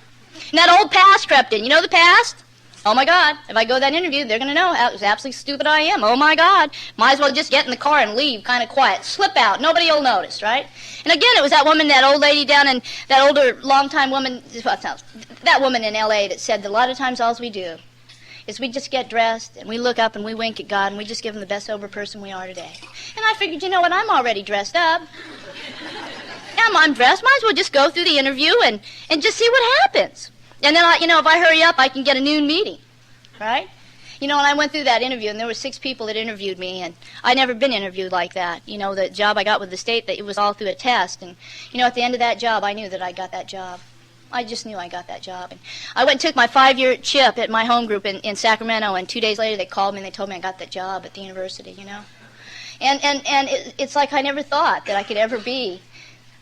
A: And that old past crept in. You know the past? Oh, my God, if I go to that interview, they're going to know how absolutely stupid I am. Oh, my God. Might as well just get in the car and leave kind of quiet. Slip out. Nobody will notice, right? And again, it was that woman, that old lady down in, that older, long-time woman, that woman in L.A. that said that a lot of times all we do is we just get dressed and we look up and we wink at God and we just give him the best sober person we are today. And I figured, you know what, I'm already dressed up. I'm dressed. Might as well just go through the interview and just see what happens. And then, you know, if I hurry up, I can get a noon meeting, right? You know, and I went through that interview, and there were 6 people that interviewed me, and I'd never been interviewed like that. You know, the job I got with the state, that it was all through a test. And, you know, at the end of that job, I knew that I got that job. I just knew I got that job. And I went and took my 5-year chip at my home group in Sacramento, and 2 days later they called me and they told me I got that job at the university, you know. And it's like I never thought that I could ever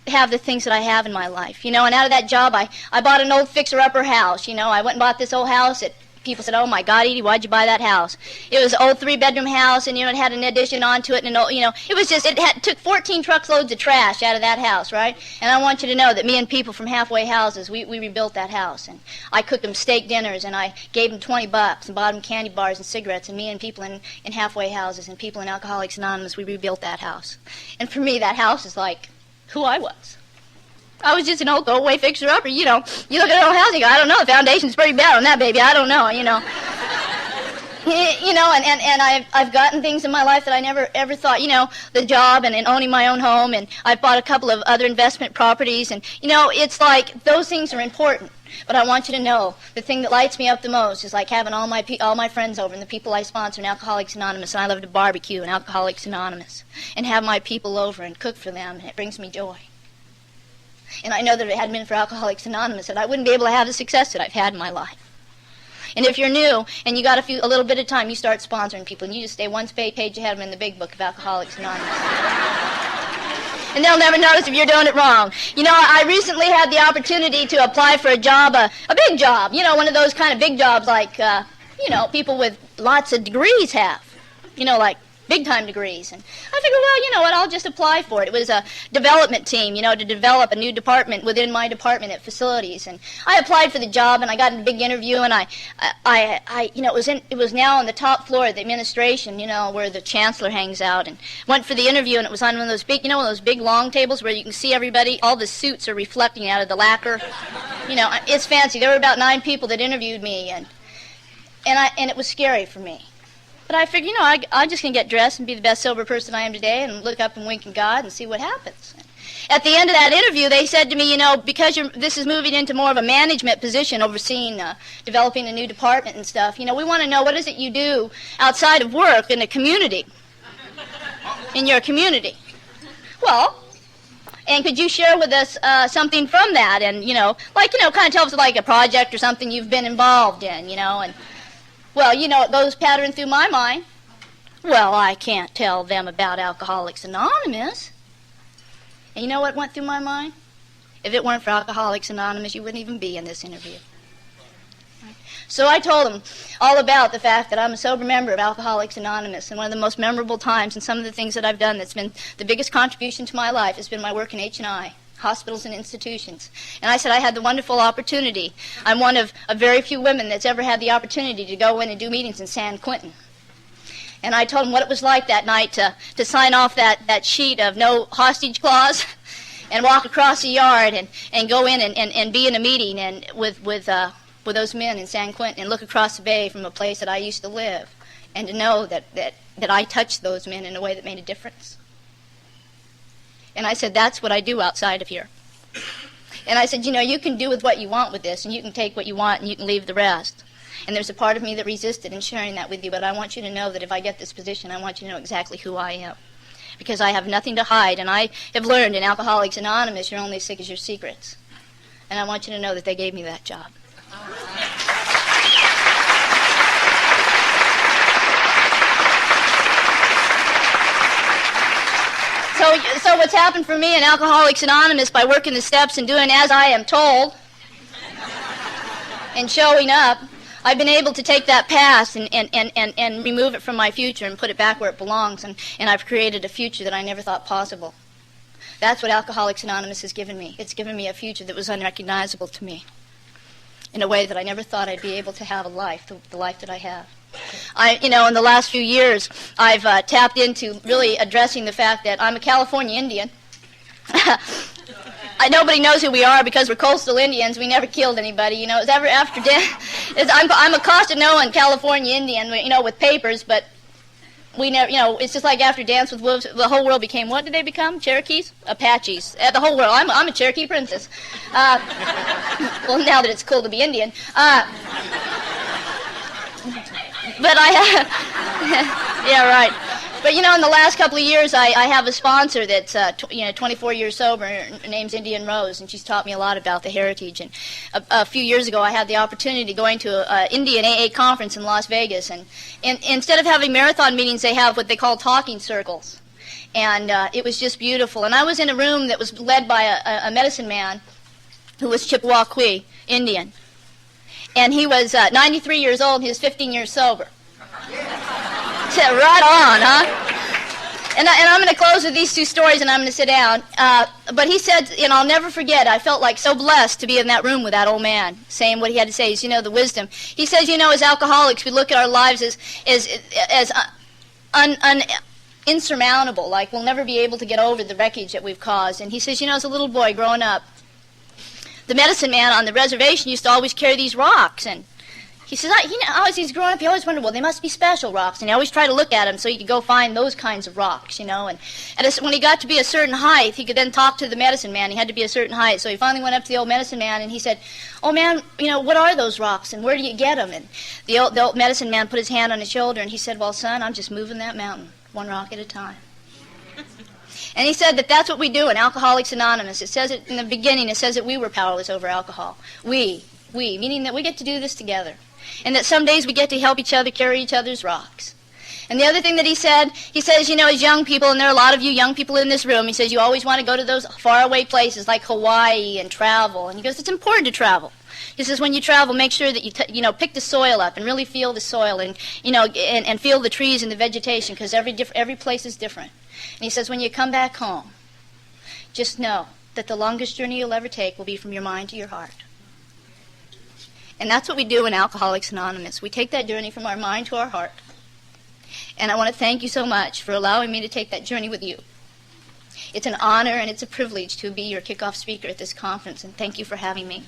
A: have the things that I have in my life, you know. And out of that job, I bought an old fixer-upper house, you know. I went and bought this old house that people said, oh, my God, Edie, why'd you buy that house? It was an old 3-bedroom house, and, you know, it had an addition onto it, and, you know, it was just, took 14 truckloads of trash out of that house, right? And I want you to know that me and people from halfway houses, we rebuilt that house, and I cooked them steak dinners, and I gave them $20 and bought them candy bars and cigarettes, and me and people in halfway houses and people in Alcoholics Anonymous, we rebuilt that house. And for me, that house is like who I was. I was just an old go-away fixer-upper, you know. You look at an old house and you go, I don't know, the foundation's pretty bad on that baby, I don't know, you know. You know, and I've gotten things in my life that I never ever thought, you know, the job and owning my own home, and I've bought a couple of other investment properties, and, you know, it's like those things are important. But I want you to know, the thing that lights me up the most is like having all my friends over and the people I sponsor in Alcoholics Anonymous, and I love to barbecue in Alcoholics Anonymous, and have my people over and cook for them, and it brings me joy. And I know that if it hadn't been for Alcoholics Anonymous, that I wouldn't be able to have the success that I've had in my life. And if you're new and you got a little bit of time, you start sponsoring people, and you just stay one page ahead of them in the big book of Alcoholics Anonymous. And they'll never notice if you're doing it wrong. You know, I recently had the opportunity to apply for a job, a big job, you know, one of those kind of big jobs like, you know, people with lots of degrees have, you know, like big-time degrees. And I figured, well, you know what, I'll just apply for it. It was a development team, you know, to develop a new department within my department at facilities. And I applied for the job, and I got a big interview, and I you know, it was now on the top floor of the administration, you know, where the chancellor hangs out, and went for the interview, and it was on one of those big, you know, one of those big long tables where you can see everybody, all the suits are reflecting out of the lacquer. You know, it's fancy. There were about 9 people that interviewed me, and it was scary for me. But I figured, you know, I'm just going to get dressed and be the best sober person I am today and look up and wink at God and see what happens. At the end of that interview, they said to me, you know, because this is moving into more of a management position, overseeing, developing a new department and stuff, you know, we want to know what is it you do outside of work in the community. in your community. Well, and could you share with us something from that? And, kind of tell us like a project or something you've been involved in, and, well, it goes pattern through my mind. Well, I can't tell them about Alcoholics Anonymous. And you know what went through my mind? If it weren't for Alcoholics Anonymous, you wouldn't even be in this interview. So I told them all about the fact that I'm a sober member of Alcoholics Anonymous, and one of the most memorable times and some of the things that I've done that's been the biggest contribution to my life has been my work in H&I, hospitals and institutions. And I said I had the wonderful opportunity. I'm one of a very few women that's ever had the opportunity to go in and do meetings in San Quentin. And I told them what it was like that night to sign off that sheet of no hostage clause and walk across the yard and go in and be in a meeting and with those men in San Quentin and look across the bay from a place that I used to live, and to know that I touched those men in a way that made a difference. And I said, that's what I do outside of here. And I said, you can do with what you want with this, and you can take what you want and you can leave the rest. And there's a part of me that resisted in sharing that with you, but I want you to know that if I get this position, I want you to know exactly who I am. Because I have nothing to hide, and I have learned in Alcoholics Anonymous, you're only as sick as your secrets. And I want you to know that they gave me that job. So what's happened for me in Alcoholics Anonymous by working the steps and doing as I am told and showing up, I've been able to take that past and remove it from my future and put it back where it belongs, and I've created a future that I never thought possible. That's what Alcoholics Anonymous has given me. It's given me a future that was unrecognizable to me in a way that I never thought I'd be able to have a life, the life that I have. In the last few years, I've tapped into really addressing the fact that I'm a California Indian. Nobody knows who we are because we're coastal Indians. We never killed anybody. It's ever after death. I'm a Costanoan California Indian, with papers, but we never, it's just like after Dance with Wolves, the whole world became, what did they become? Cherokees? Apaches. The whole world. I'm a Cherokee princess. Well, now that it's cool to be Indian. But yeah, right. But, in the last couple of years, I have a sponsor that's, 24 years sober. Her name's Indian Rose, and she's taught me a lot about the heritage. And a few years ago, I had the opportunity going to an Indian AA conference in Las Vegas. And instead of having marathon meetings, they have what they call talking circles. And it was just beautiful. And I was in a room that was led by a medicine man who was Chippewa Cree Indian. And he was 93 years old, and he was 15 years sober. Right on, huh? And I'm going to close with these two stories, and I'm going to sit down. But he said, and I'll never forget, I felt like so blessed to be in that room with that old man, saying what he had to say. Is, the wisdom. He says, as alcoholics, we look at our lives as insurmountable, like we'll never be able to get over the wreckage that we've caused. And he says, as a little boy growing up, the medicine man on the reservation used to always carry these rocks, and he says, as he's growing up, he always wondered, well, they must be special rocks, and he always tried to look at them so he could go find those kinds of rocks, and when he got to be a certain height, he could then talk to the medicine man. He had to be a certain height, so he finally went up to the old medicine man, and he said, oh, man, what are those rocks, and where do you get them? And the old medicine man put his hand on his shoulder, and he said, well, son, I'm just moving that mountain, one rock at a time. And he said that that's what we do in Alcoholics Anonymous. It says it in the beginning, it says that we were powerless over alcohol. We, meaning that we get to do this together. And that some days we get to help each other carry each other's rocks. And the other thing that he says, as young people, and there are a lot of you young people in this room, he says you always want to go to those faraway places like Hawaii and travel. And he goes, it's important to travel. He says when you travel, make sure that you pick the soil up and really feel the soil and and feel the trees and the vegetation, because every place is different. And he says when you come back home, just know that the longest journey you'll ever take will be from your mind to your heart. And that's what we do in Alcoholics Anonymous. We take that journey from our mind to our heart. And I want to thank you so much for allowing me to take that journey with you. It's an honor and it's a privilege to be your kickoff speaker at this conference, and thank you for having me.